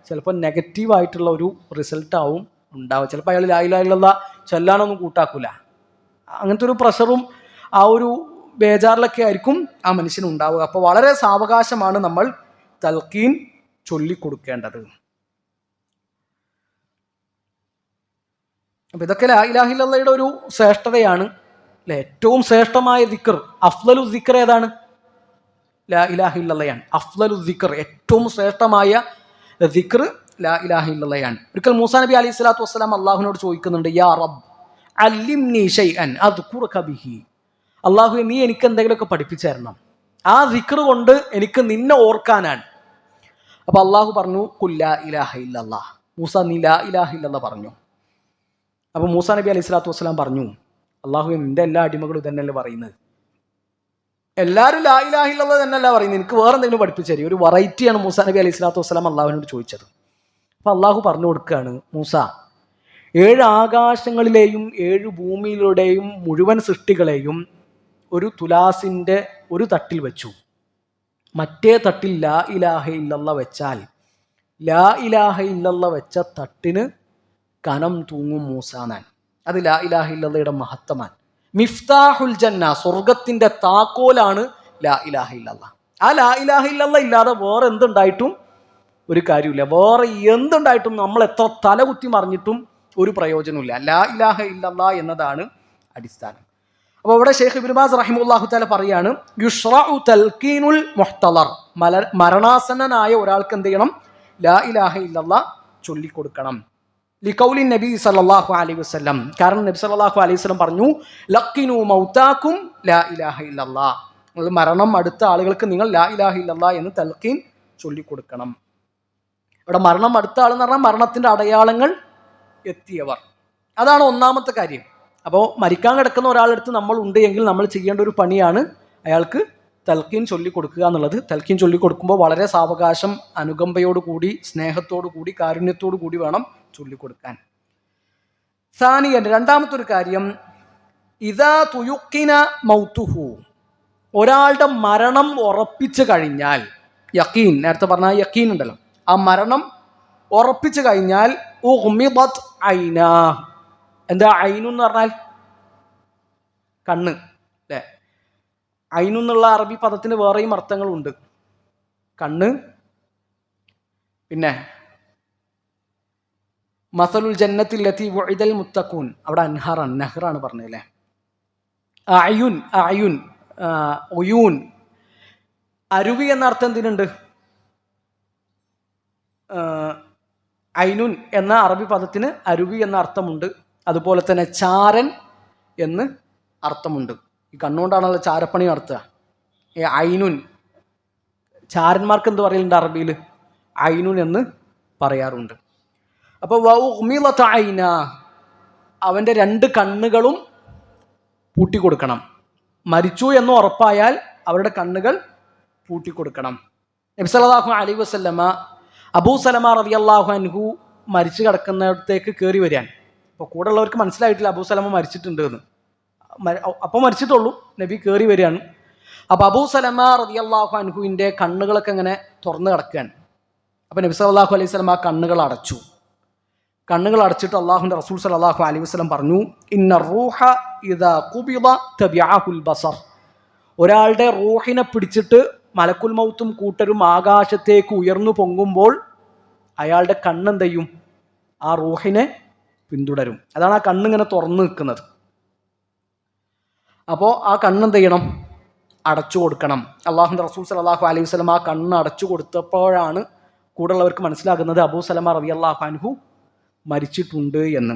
ചിലപ്പോൾ നെഗറ്റീവായിട്ടുള്ള ഒരു റിസൾട്ടാവും ഉണ്ടാവുക. ചിലപ്പോൾ അയാൾ ലാ ഇലാഹ ഇല്ലല്ലാഹ് ചൊല്ലാനൊന്നും കൂട്ടാക്കൂല. അങ്ങനത്തെ ഒരു പ്രഷറും ആ ഒരു ബേജാറിലൊക്കെ ആയിരിക്കും ആ മനുഷ്യന് ഉണ്ടാവുക. അപ്പോൾ വളരെ സാവകാശമാണ് നമ്മൾ തൽക്കീൻ ചൊല്ലിക്കൊടുക്കേണ്ടത്. അപ്പം ഇതൊക്കെ ലാ ഇലാഹ ഇല്ലല്ലാഹയുടെ ഒരു ശ്രേഷ്ഠതയാണ് അല്ലെ. ഏറ്റവും ശ്രേഷ്ഠമായ ദിക്ർ, അഫ്ളലു ദിക്ർ ഏതാണ്? ലാ ഇലാഹ ഇല്ലല്ലാഹയാണ്. അഫ്ളലു ദിക്ർ, ഏറ്റവും ശ്രേഷ്ഠമായ ദിക്ർ ലാ ഇലാഹ ഇല്ലല്ലാഹയാണ്. ഒരിക്കൽ മൂസാ നബി അലൈഹി സ്വലാത്തു വസ്സലാം അള്ളാഹുവിനോട് ചോദിക്കുന്നുണ്ട്, യാ റബ്ബ് അല്ലിംനി ശൈഅൻ അദ്കുറുക ബിഹി, അള്ളാഹു നീ എനിക്ക് എന്തെങ്കിലുമൊക്കെ പഠിപ്പിച്ചു തരണം, ആ ദിക്ർ കൊണ്ട് എനിക്ക് നിന്നെ ഓർക്കാനാണ്. അപ്പൊ അള്ളാഹു പറഞ്ഞു, ഖുൽ ലാ ഇലാഹ ഇല്ലല്ലാഹ്, മൂസ നീ ലാ ഇലാഹ ഇല്ലല്ലാഹ് പറഞ്ഞു. അപ്പൊ മൂസാ നബി അലൈഹി സ്വലാത്തു വസ്സലാം പറഞ്ഞു, അള്ളാഹു നിന്റെ എല്ലാ അടിമകളും ഇതന്നെയല്ലേ പറയുന്നത്, എല്ലാവരും ലാ ഇലാഹ ഇല്ലല്ലാഹ് തന്നെയല്ല പറയുന്നത്, എനിക്ക് വേറെ എന്തെങ്കിലും പഠിപ്പിച്ചു തരും. ഒരു വെറൈറ്റിയാണ് മൂസാ നബി അലൈഹി സ്വലാത്തു വസ്സലാം അള്ളാഹുവിനോട് ചോദിച്ചത്. അപ്പൊ അള്ളാഹു പറഞ്ഞു കൊടുക്കുകയാണ്, മൂസ 7 ആകാശങ്ങളിലെയും 7 ഭൂമിയിലൂടെയും മുഴുവൻ സൃഷ്ടികളെയും ഒരു തുലാസിന്റെ ഒരു തട്ടിൽ വെച്ചു, മറ്റേ തട്ടിൽ ലാ ഇലാഹ ഇല്ലല്ലാഹ് വെച്ചാൽ ലാ ഇലാഹ ഇല്ലല്ലാഹ് വെച്ച തട്ടിന് കനം തൂങ്ങും മൂസാനാൻ. അത് ലാ ഇലാഹ ഇല്ലല്ലാഹയുടെ മഹത്വമാണ്. മിഫ്താഹുൽ ജന്ന, സ്വർഗത്തിന്റെ താക്കോലാണ് ലാ ഇലാഹ ഇല്ലല്ലാഹ്. ആ ലാ ഇലാഹ ഇല്ലല്ലാഹ് ഇല്ലാതെ വേറെ എന്തുണ്ടായിട്ടും ഒരു കാര്യമില്ല. വേറെ എന്തുണ്ടായിട്ടും നമ്മൾ എത്ര തലകുത്തി മറിഞ്ഞിട്ടും ഒരു പ്രയോജനമില്ല. ലാ ഇലാഹ ഇല്ലല്ലാഹ് എന്നതാണ് അടിസ്ഥാനം. അപ്പോൾ ഇവിടെ ഷെയ്ഖ് ഇബ്നു ബാസ് റഹിമഹുല്ലാഹു തആല പറയാണ്, യുശ്റഉ തൽഖീനുൽ മുഹ്തളർ, മരണാസന്നനായ ഒരാൾക്ക് എന്ത് ചെയ്യണം? ലാ ഇലാഹ ഇല്ലല്ലാഹ് ചൊല്ലിക്കൊടുക്കണം. ലിഖൗലി നബി സല്ലല്ലാഹു അലൈഹി വസല്ലം, കാരണം നബി സല്ലല്ലാഹു അലൈഹി വസല്ലം പറഞ്ഞു, ലഖിനു മൗതാക്കും ലാ ഇലാഹ ഇല്ലല്ലാഹ്, മരണം അടുത്ത ആളുകൾക്ക് നിങ്ങൾ ലാ ഇലാഹ ഇല്ലല്ലാഹ് എന്ന് തൽഖീൻ ചൊല്ലിക്കൊടുക്കണം. ഇവിടെ മരണം അടുത്ത ആളെന്ന് പറഞ്ഞാൽ മരണത്തിന്റെ അടയാളങ്ങൾ എത്തിയവർ, അതാണ് ഒന്നാമത്തെ കാര്യം. അപ്പോൾ മരിക്കാൻ കിടക്കുന്ന ഒരാളെടുത്ത് നമ്മൾ ഉണ്ട് എങ്കിൽ നമ്മൾ ചെയ്യേണ്ട ഒരു പണിയാണ് അയാൾക്ക് തൽക്കീൻ ചൊല്ലിക്കൊടുക്കുക എന്നുള്ളത്. തൽക്കീൻ ചൊല്ലിക്കൊടുക്കുമ്പോൾ വളരെ സാവകാശം, അനുകമ്പയോടു കൂടി, സ്നേഹത്തോടു കൂടി, കാരുണ്യത്തോടു കൂടി വേണം ചൊല്ലിക്കൊടുക്കാൻ. സാനിയൻ, രണ്ടാമത്തെ ഒരു കാര്യം, ഇദാ തുയുക്കിന മൗതുഹു, ഒരാളുടെ മരണം ഉറപ്പിച്ചു കഴിഞ്ഞാൽ, യക്കീൻ, നേരത്തെ പറഞ്ഞ യക്കീൻ ഉണ്ടല്ലോ, ആ മരണം ഉറപ്പിച്ചു കഴിഞ്ഞാൽ ഉഗ്മിദത് ഐനാ. എന്താ ഐനു എന്ന് പറഞ്ഞാൽ? കണ്ണ് അല്ലേ? ഐനു എന്നുള്ള അറബി പദത്തിന് വേറെയും അർത്ഥങ്ങളുണ്ട്. കണ്ണ്, പിന്നെ മസലുൽ ജന്നത്തിൽ ലത്തി വഇദൽ മുത്തഖൂൻ, അവിടെ അൻഹാറാണ്, നെഹ്റാണ് പറഞ്ഞല്ലേ. അയുൻ, അയുൻ, ഒയൂൻ, അരുവി എന്ന അർത്ഥം എന്തിനുണ്ട്? ഐനുൻ എന്ന അറബി പദത്തിന് അരുവി എന്ന അർത്ഥമുണ്ട്. അതുപോലെ തന്നെ ചാരൻ എന്ന് അർത്ഥമുണ്ട്. ഈ കണ്ണുകൊണ്ടാണല്ലോ ചാരപ്പണി നടത്തുക. ഐനുൻ, ചാരന്മാർക്ക് എന്ത് പറയലുണ്ട് അറബിയിൽ? ഐനുൻ എന്ന് പറയാറുണ്ട്. അപ്പോൾ വഉഗ്മിളത ഐനാ, അവൻ്റെ 2 കണ്ണുകളും പൂട്ടിക്കൊടുക്കണം. മരിച്ചു എന്ന് ഉറപ്പായാൽ അവരുടെ കണ്ണുകൾ പൂട്ടിക്കൊടുക്കണം. നബി സല്ലല്ലാഹു അലൈഹി വസല്ലമ അബൂ സലമ റളിയല്ലാഹു അൻഹു മരിച്ചു കിടക്കുന്നിടത്തേക്ക് കയറി വരാൻ. അപ്പോൾ കൂടെ ഉള്ളവർക്ക് മനസ്സിലായിട്ടില്ല അബൂ സലമ മരിച്ചിട്ടുണ്ട് എന്ന്. അപ്പോൾ മരിച്ചിട്ടുള്ളൂ. നബി കയറി വരികയാണ്. അപ്പോൾ അബൂ സലമ റളിയല്ലാഹു അൻഹുവിൻ്റെ കണ്ണുകളൊക്കെ ഇങ്ങനെ തുറന്നു കിടക്കുകയാണ്. അപ്പോൾ നബി സല്ലല്ലാഹു അലൈഹി വസല്ലം ആ കണ്ണുകൾ അടച്ചു. കണ്ണുകൾ അടച്ചിട്ട് അള്ളാഹുവിൻ്റെ റസൂൽ സല്ലല്ലാഹു അലൈഹി വസല്ലം പറഞ്ഞു, ഇന്ന റൂഹ ഇദാ ഖുബിദ തബിഅഹുൽ ബസർ, ഒരാളുടെ റൂഹിനെ പിടിച്ചിട്ട് മലക്കുൽ മൗത്തും കൂട്ടരും ആകാശത്തേക്ക് ഉയർന്നു പൊങ്ങുമ്പോൾ അയാളുടെ കണ്ണെന്ത് ചെയ്യും? ആ റൂഹിനെ പിന്തുടരും. അതാണ് ആ കണ്ണിങ്ങനെ തുറന്നു നിൽക്കുന്നത്. അപ്പോൾ ആ കണ്ണെന്ത് ചെയ്യണം? അടച്ചു കൊടുക്കണം. അള്ളാഹുവിൻ്റെ റസൂൽ സല്ലല്ലാഹു അലൈഹി വസല്ലം ആ കണ്ണ് അടച്ചു കൊടുത്തപ്പോഴാണ് കൂടെയുള്ളവർക്ക് മനസ്സിലാകുന്നത് അബൂ സലമ റളിയല്ലാഹു അൻഹു മരിച്ചിട്ടുണ്ട് എന്ന്.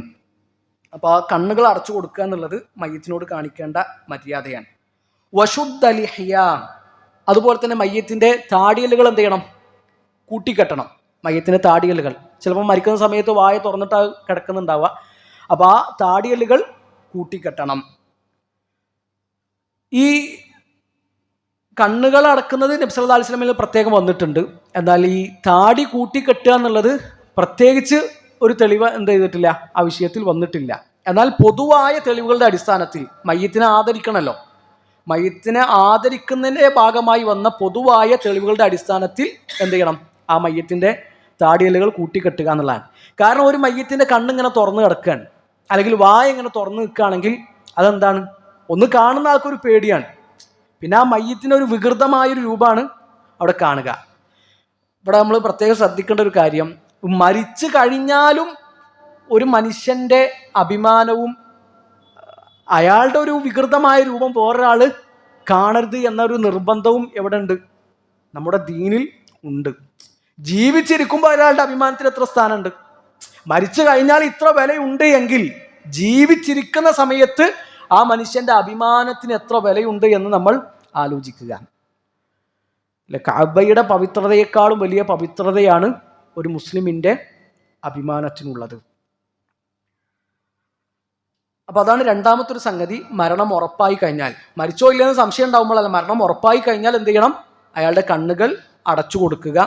അപ്പോൾ ആ കണ്ണുകൾ അടച്ചു കൊടുക്കുക എന്നുള്ളത് മയ്യത്തിനോട് കാണിക്കേണ്ട മര്യാദയാണ്. വശുദ്ധ ലിഹ്യ, അതുപോലെ തന്നെ മയ്യത്തിൻ്റെ താടിയലുകൾ എന്ത് ചെയ്യണം? കൂട്ടിക്കെട്ടണം. മയ്യത്തിൻ്റെ താടിയലുകൾ ചിലപ്പോൾ മരിക്കുന്ന സമയത്ത് വായ തുറന്നിട്ട് കിടക്കുന്നുണ്ടാവുക. അപ്പോൾ ആ താടിയലുകൾ കൂട്ടിക്കെട്ടണം. ഈ കണ്ണുകൾ അടക്കുന്നത് നബി സല്ലല്ലാഹു അലൈഹി വസല്ലമയിൽ പ്രത്യേകം വന്നിട്ടുണ്ട്. എന്നാൽ ഈ താടി കൂട്ടിക്കെട്ടുക എന്നുള്ളത് പ്രത്യേകിച്ച് ഒരു തെളിവ് എന്ത് ചെയ്തിട്ടില്ല, ആ വിഷയത്തിൽ വന്നിട്ടില്ല. എന്നാൽ പൊതുവായ തെളിവുകളുടെ അടിസ്ഥാനത്തിൽ മയ്യത്തിനെ ആദരിക്കണമല്ലോ, മയ്യത്തിനെ ആദരിക്കുന്നതിൻ്റെ ഭാഗമായി വന്ന പൊതുവായ തെളിവുകളുടെ അടിസ്ഥാനത്തിൽ എന്ത് ചെയ്യണം? ആ മയ്യത്തിൻ്റെ താടിയലുകൾ കൂട്ടിക്കെട്ടുക എന്നുള്ളതാണ്. കാരണം ഒരു മയ്യത്തിൻ്റെ കണ്ണിങ്ങനെ തുറന്നു കിടക്കുകയാണ്, അല്ലെങ്കിൽ വായ ഇങ്ങനെ തുറന്നു നിൽക്കുകയാണെങ്കിൽ അതെന്താണ്? ഒന്ന് കാണുന്ന ആൾക്കൊരു പേടിയാണ്. പിന്നെ ആ മയ്യത്തിൻ്റെ ഒരു വികൃതമായൊരു രൂപമാണ് അവിടെ കാണുക. ഇവിടെ നമ്മൾ പ്രത്യേകം ശ്രദ്ധിക്കേണ്ട ഒരു കാര്യം, മരിച്ചു കഴിഞ്ഞാലും ഒരു മനുഷ്യൻ്റെ അഭിമാനവും അയാളുടെ ഒരു വികൃതമായ രൂപം വേറൊരാൾ കാണരുത് എന്നൊരു നിർബന്ധവും എവിടെ ഉണ്ട്? നമ്മുടെ ദീനിൽ ഉണ്ട്. ജീവിച്ചിരിക്കുമ്പോൾ ഒരാളുടെ അഭിമാനത്തിന് എത്ര സ്ഥാനമുണ്ട്? മരിച്ചു കഴിഞ്ഞാൽ ഇത്ര വിലയുണ്ട് എങ്കിൽ ജീവിച്ചിരിക്കുന്ന സമയത്ത് ആ മനുഷ്യൻ്റെ അഭിമാനത്തിന് എത്ര വിലയുണ്ട് എന്ന് നമ്മൾ ആലോചിക്കുക. കഅബയുടെ പവിത്രതയെക്കാളും വലിയ പവിത്രതയാണ് ഒരു മുസ്ലിമിൻ്റെ അഭിമാനത്തിനുള്ളത്. അപ്പോൾ അതാണ് രണ്ടാമത്തെ ഒരു സംഗതി. മരണം ഉറപ്പായി കഴിഞ്ഞാൽ, മരിച്ചോ ഇല്ലെന്ന് സംശയം ഉണ്ടാകുമ്പോഴല്ല, മരണം ഉറപ്പായി കഴിഞ്ഞാൽ എന്ത് ചെയ്യണം? അയാളുടെ കണ്ണുകൾ അടച്ചു കൊടുക്കുക.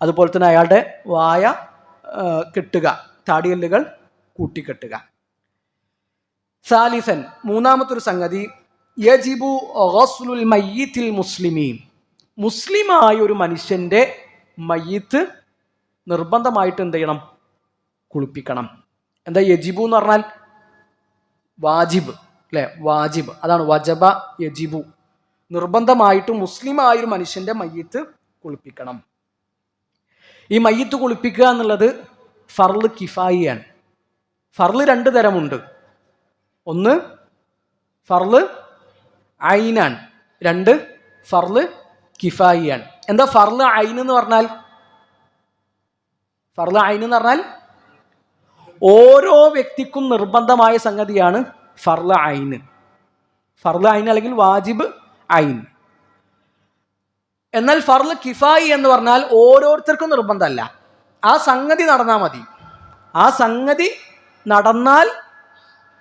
അതുപോലെ തന്നെ അയാളുടെ വായ കെട്ടുക, താടിയല്ലുകൾ കൂട്ടിക്കെട്ടുക. സാലിസൻ, മൂന്നാമത്തെ ഒരു സംഗതി, യജിബു ഗസ്ലുൽ മയ്യിത്തിൽ മുസ്ലിമീൻ, മുസ്ലിമായ ഒരു മനുഷ്യൻ്റെ മയ്യിത്ത് നിർബന്ധമായിട്ട് എന്ത് ചെയ്യണം? കുളിപ്പിക്കണം. എന്താ യജിബു എന്ന് പറഞ്ഞാൽ? വാജിബ് അല്ലേ? വാജിബ്, അതാണ് വജബ യജിബു. നിർബന്ധമായിട്ടും മുസ്ലിമായൊരു മനുഷ്യൻ്റെ മയ്യിത്ത് കുളിപ്പിക്കണം. ഈ മയ്യിത്ത് കുളിപ്പിക്കുക എന്നുള്ളത് ഫർള് കിഫായിയാണ്. ഫർള് 2 തരമുണ്ട്. ഒന്ന് ഫർള് ഐനാണ്, 2 ഫർള് കിഫായിയാണ്. എന്താ ഫർള് ഐൻ എന്ന് പറഞ്ഞാൽ? ഫർള് ഐൻ എന്ന് പറഞ്ഞാൽ ഓരോ വ്യക്തിക്കും നിർബന്ധമായ സംഗതിയാണ് ഫർള് ഐൻ. ഫർള് ഐൻ അല്ലെങ്കിൽ വാജിബ് ഐൻ. എന്നാൽ ഫർള് കിഫായി എന്ന് പറഞ്ഞാൽ ഓരോരുത്തർക്കും നിർബന്ധമല്ല, ആ സംഗതി നടന്നാൽ മതി. ആ സംഗതി നടന്നാൽ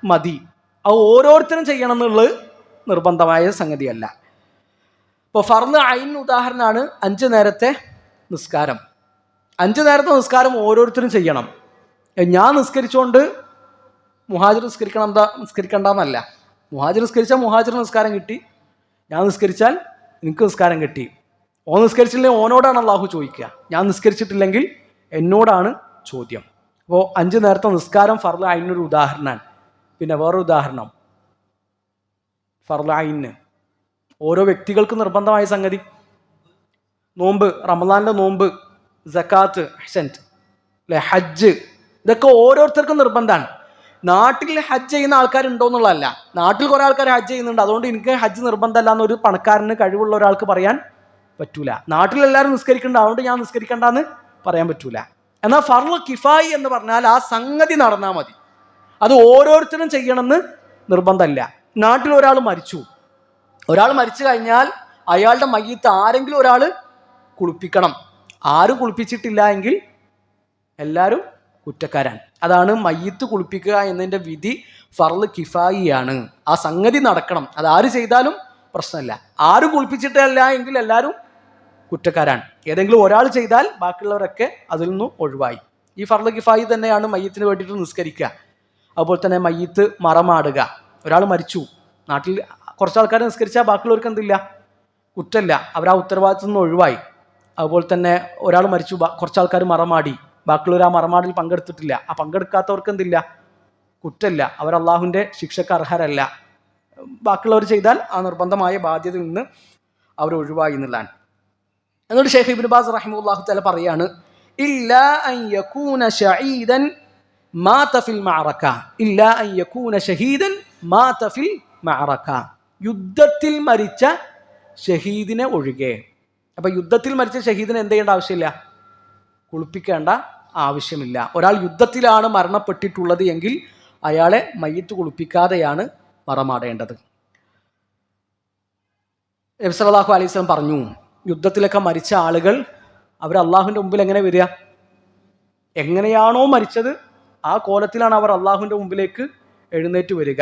മതി, അത് ഓരോരുത്തരും ചെയ്യണം എന്നുള്ളത് നിർബന്ധമായ സംഗതിയല്ല. ഇപ്പോൾ ഫർള് ഐൻ ഉദാഹരണമാണ് 5 നേരത്തെ നിസ്കാരം. 5 നേരത്തെ നിസ്കാരം ഓരോരുത്തരും ചെയ്യണം. ഞാൻ നിസ്കരിച്ചുകൊണ്ട് മുഹാജിർ നിസ്കരിക്കണ്ടെന്നല്ല. മുഹാജിർ നിസ്കരിച്ചാൽ മുഹാജിർ നിസ്കാരം കിട്ടി, ഞാൻ നിസ്കരിച്ചാൽ എനിക്ക് നിസ്കാരം കിട്ടി. ഓൻ നിസ്കരിച്ചില്ലെങ്കിൽ ഓനോടാണ് അള്ളാഹു ചോദിക്കുക, ഞാൻ നിസ്കരിച്ചിട്ടില്ലെങ്കിൽ എന്നോടാണ് ചോദ്യം. അപ്പോൾ 5 നേരത്തെ നിസ്കാരം ഫർള് ഐനൊരു ഉദാഹരണമാണ്. പിന്നെ വേറൊരു ഉദാഹരണം ഫർള് ഐന് ഓരോ വ്യക്തികൾക്ക് നിർബന്ധമായ സംഗതി, നോമ്പ്, റമദാനിലെ നോമ്പ്, സക്കാത്ത്, ഹജ്ജ് അല്ലെ, ഹജ്ജ്, ഇതൊക്കെ ഓരോരുത്തർക്കും നിർബന്ധമാണ്. നാട്ടിൽ ഹജ്ജ് ചെയ്യുന്ന ആൾക്കാരുണ്ടോ എന്നുള്ളതല്ല. നാട്ടിൽ കുറേ ആൾക്കാർ ഹജ്ജ് ചെയ്യുന്നുണ്ട്, അതുകൊണ്ട് എനിക്ക് ഹജ്ജ് നിർബന്ധമല്ല എന്നൊരു പണക്കാരന്, കഴിവുള്ള ഒരാൾക്ക് പറയാൻ പറ്റൂല. നാട്ടിലെല്ലാവരും നിസ്കരിക്കുന്നുണ്ട്, അതുകൊണ്ട് ഞാൻ നിസ്കരിക്കണ്ടെന്ന് പറയാൻ പറ്റൂല. എന്നാൽ ഫർള് കിഫായി എന്ന് പറഞ്ഞാൽ ആ സംഗതി നടന്നാൽ മതി, അത് ഓരോരുത്തരും ചെയ്യണമെന്ന് നിർബന്ധമല്ല. നാട്ടിൽ ഒരാൾ മരിച്ചു കഴിഞ്ഞാൽ അയാളുടെ മയ്യത്ത് ആരെങ്കിലും ഒരാൾ കുളിപ്പിക്കണം. ആരും കുളിപ്പിച്ചിട്ടില്ല എങ്കിൽ എല്ലാവരും കുറ്റക്കാരാണ്. അതാണ് മയ്യത്ത് കുളിപ്പിക്കുക എന്നതിൻ്റെ വിധി ഫർള് കിഫായിയാണ്. ആ സംഗതി നടക്കണം, അത് ആര് ചെയ്താലും പ്രശ്നമില്ല. ആരും കുളിപ്പിച്ചിട്ടില്ല എങ്കിൽ എല്ലാവരും കുറ്റക്കാരാണ്. ഏതെങ്കിലും ഒരാൾ ചെയ്താൽ ബാക്കിയുള്ളവരൊക്കെ അതിൽ നിന്നും ഒഴിവായി. ഈ ഫർള് കിഫായി തന്നെയാണ് മയ്യത്തിന് വേണ്ടിയിട്ട് നിസ്കരിക്കുക. അതുപോലെ തന്നെ മയ്യത്ത് മറമാടുക. ഒരാൾ മരിച്ചു, നാട്ടിൽ കുറച്ച് ആൾക്കാർ നിസ്കരിച്ചാൽ ബാക്കിയുള്ളവർക്ക് എന്തില്ല, കുറ്റമില്ല, അവർ ആ ഉത്തരവാദിത്തത്തിൽ നിന്ന് ഒഴിവായി. അതുപോലെ തന്നെ ഒരാൾ മരിച്ചു, കുറച്ച് ആൾക്കാർ മറമാടി, ബാക്കിയുള്ളവർ ആ മറമാടിൽ പങ്കെടുത്തിട്ടില്ല, ആ പങ്കെടുക്കാത്തവർക്ക് എന്തില്ല, കുറ്റമില്ല, അവർ അള്ളാഹുവിൻ്റെ ശിക്ഷക്ക് അർഹരല്ല. ബാക്കിയുള്ളവർ ചെയ്താൽ ആ നിർബന്ധമായ ബാധ്യതയിൽ നിന്ന് അവർ ഒഴിവായി എന്നുള്ളതാണ്. എന്നിട്ട് ഷെയ്ഖ് ഇബ്നു ബാസ് റഹിമഹുല്ലാഹു തആല പറയാണ്, ഇല്ലാ അൻ യകൂന ശഈദൻ മാത ഫിൽ മഅറക, ഇല്ലാ അൻ യകൂന ഷഹീദൻ മാത ഫിൽ മഅറക, യുദ്ധത്തിൽ മരിച്ച ഷഹീദിനെ ഒഴികെ. അപ്പൊ യുദ്ധത്തിൽ മരിച്ച ഷഹീദിനെ എന്ത് ചെയ്യേണ്ട ആവശ്യമില്ല, കുളിപ്പിക്കേണ്ട ആവശ്യമില്ല. ഒരാൾ യുദ്ധത്തിലാണ് മരണപ്പെട്ടിട്ടുള്ളത് എങ്കിൽ അയാളെ മയ്യിത്ത് കുളിപ്പിക്കാതെയാണ് മറമാടേണ്ടത്. നബി സല്ലല്ലാഹു അലൈഹി വസല്ലം പറഞ്ഞു, യുദ്ധത്തിലൊക്കെ മരിച്ച ആളുകൾ അവർ അള്ളാഹുവിൻ്റെ മുമ്പിൽ എങ്ങനെ വരിക, എങ്ങനെയാണോ മരിച്ചത് ആ കോലത്തിലാണ് അവർ അള്ളാഹുവിൻ്റെ മുമ്പിലേക്ക് എഴുന്നേറ്റ് വരിക.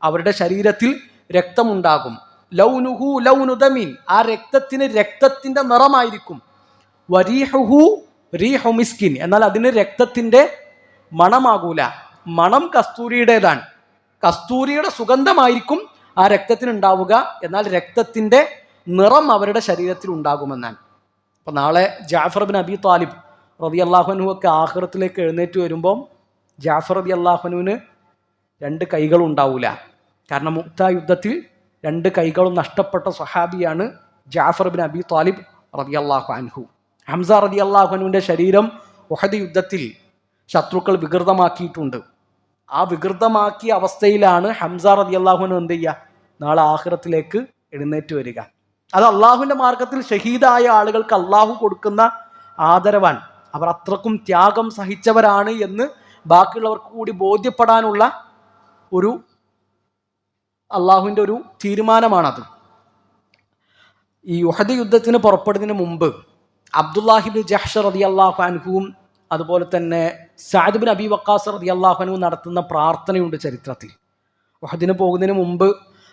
അവരുടെ ശരീരത്തിൽ രക്തമുണ്ടാകും, ലൗനുഹു ലൗനു ദമിൻ, ആ രക്തത്തിന് രക്തത്തിൻ്റെ നിറമായിരിക്കും, വരീഹുഹു റീഹു മിസ്കിൻ, എന്നാൽ അതിന് രക്തത്തിൻ്റെ മണമാകൂല, മണം കസ്തൂരിയുടേതാണ്, കസ്തൂരിയുടെ സുഗന്ധമായിരിക്കും ആ രക്തത്തിന് ഉണ്ടാവുക, എന്നാൽ രക്തത്തിൻ്റെ നിറം അവരുടെ ശരീരത്തിൽ ഉണ്ടാകുമെന്നാണ്. അപ്പം നാളെ ജാഫർ ബിൻ അബി താലിബ് റളിയല്ലാഹു അൻഹു ഒക്കെ ആഖിറത്തിലേക്ക് എഴുന്നേറ്റ് വരുമ്പം ജാഫർ റളിയല്ലാഹു അൻഹുവിന് 2 കൈകളും ഉണ്ടാവില്ല. കാരണം മുഅ്ത യുദ്ധത്തിൽ 2 കൈകളും നഷ്ടപ്പെട്ട സ്വഹാബിയാണ് ജാഫർ ബിൻ അബി താലിബ് റളിയല്ലാഹു അൻഹു. ഹംസ റളിയല്ലാഹു അൻഹുവിൻ്റെ ശരീരം ഉഹദ് യുദ്ധത്തിൽ ശത്രുക്കൾ വികൃതമാക്കിയിട്ടുണ്ട്. ആ വികൃതമാക്കിയ അവസ്ഥയിലാണ് ഹംസ റളിയല്ലാഹു അൻഹു എന്ത് ചെയ്യുക, നാളെ ആഖിറത്തിലേക്ക് എഴുന്നേറ്റ് വരിക. അത് അള്ളാഹുവിൻ്റെ മാർഗത്തിൽ ഷഹീദായ ആളുകൾക്ക് അള്ളാഹു കൊടുക്കുന്ന ആദരവാൻ. അവർ അത്രക്കും ത്യാഗം സഹിച്ചവരാണ് എന്ന് ബാക്കിയുള്ളവർക്ക് കൂടി ബോധ്യപ്പെടാനുള്ള ഒരു അള്ളാഹുവിൻ്റെ ഒരു തീരുമാനമാണത്. ഈ ഉഹദ് യുദ്ധത്തിന് പുറപ്പെടുന്നതിന് മുമ്പ് അബ്ദുല്ലാഹി ഇബ്നു ജഹ്ഷ് റളിയല്ലാഹു അൻഹുവും അതുപോലെ തന്നെ സഅദ് ബിൻ അബി വഖാസ് റളിയല്ലാഹു അൻഹു നടത്തുന്ന പ്രാർത്ഥനയുണ്ട് ചരിത്രത്തിൽ. ഉഹദിന് പോകുന്നതിന് മുമ്പ്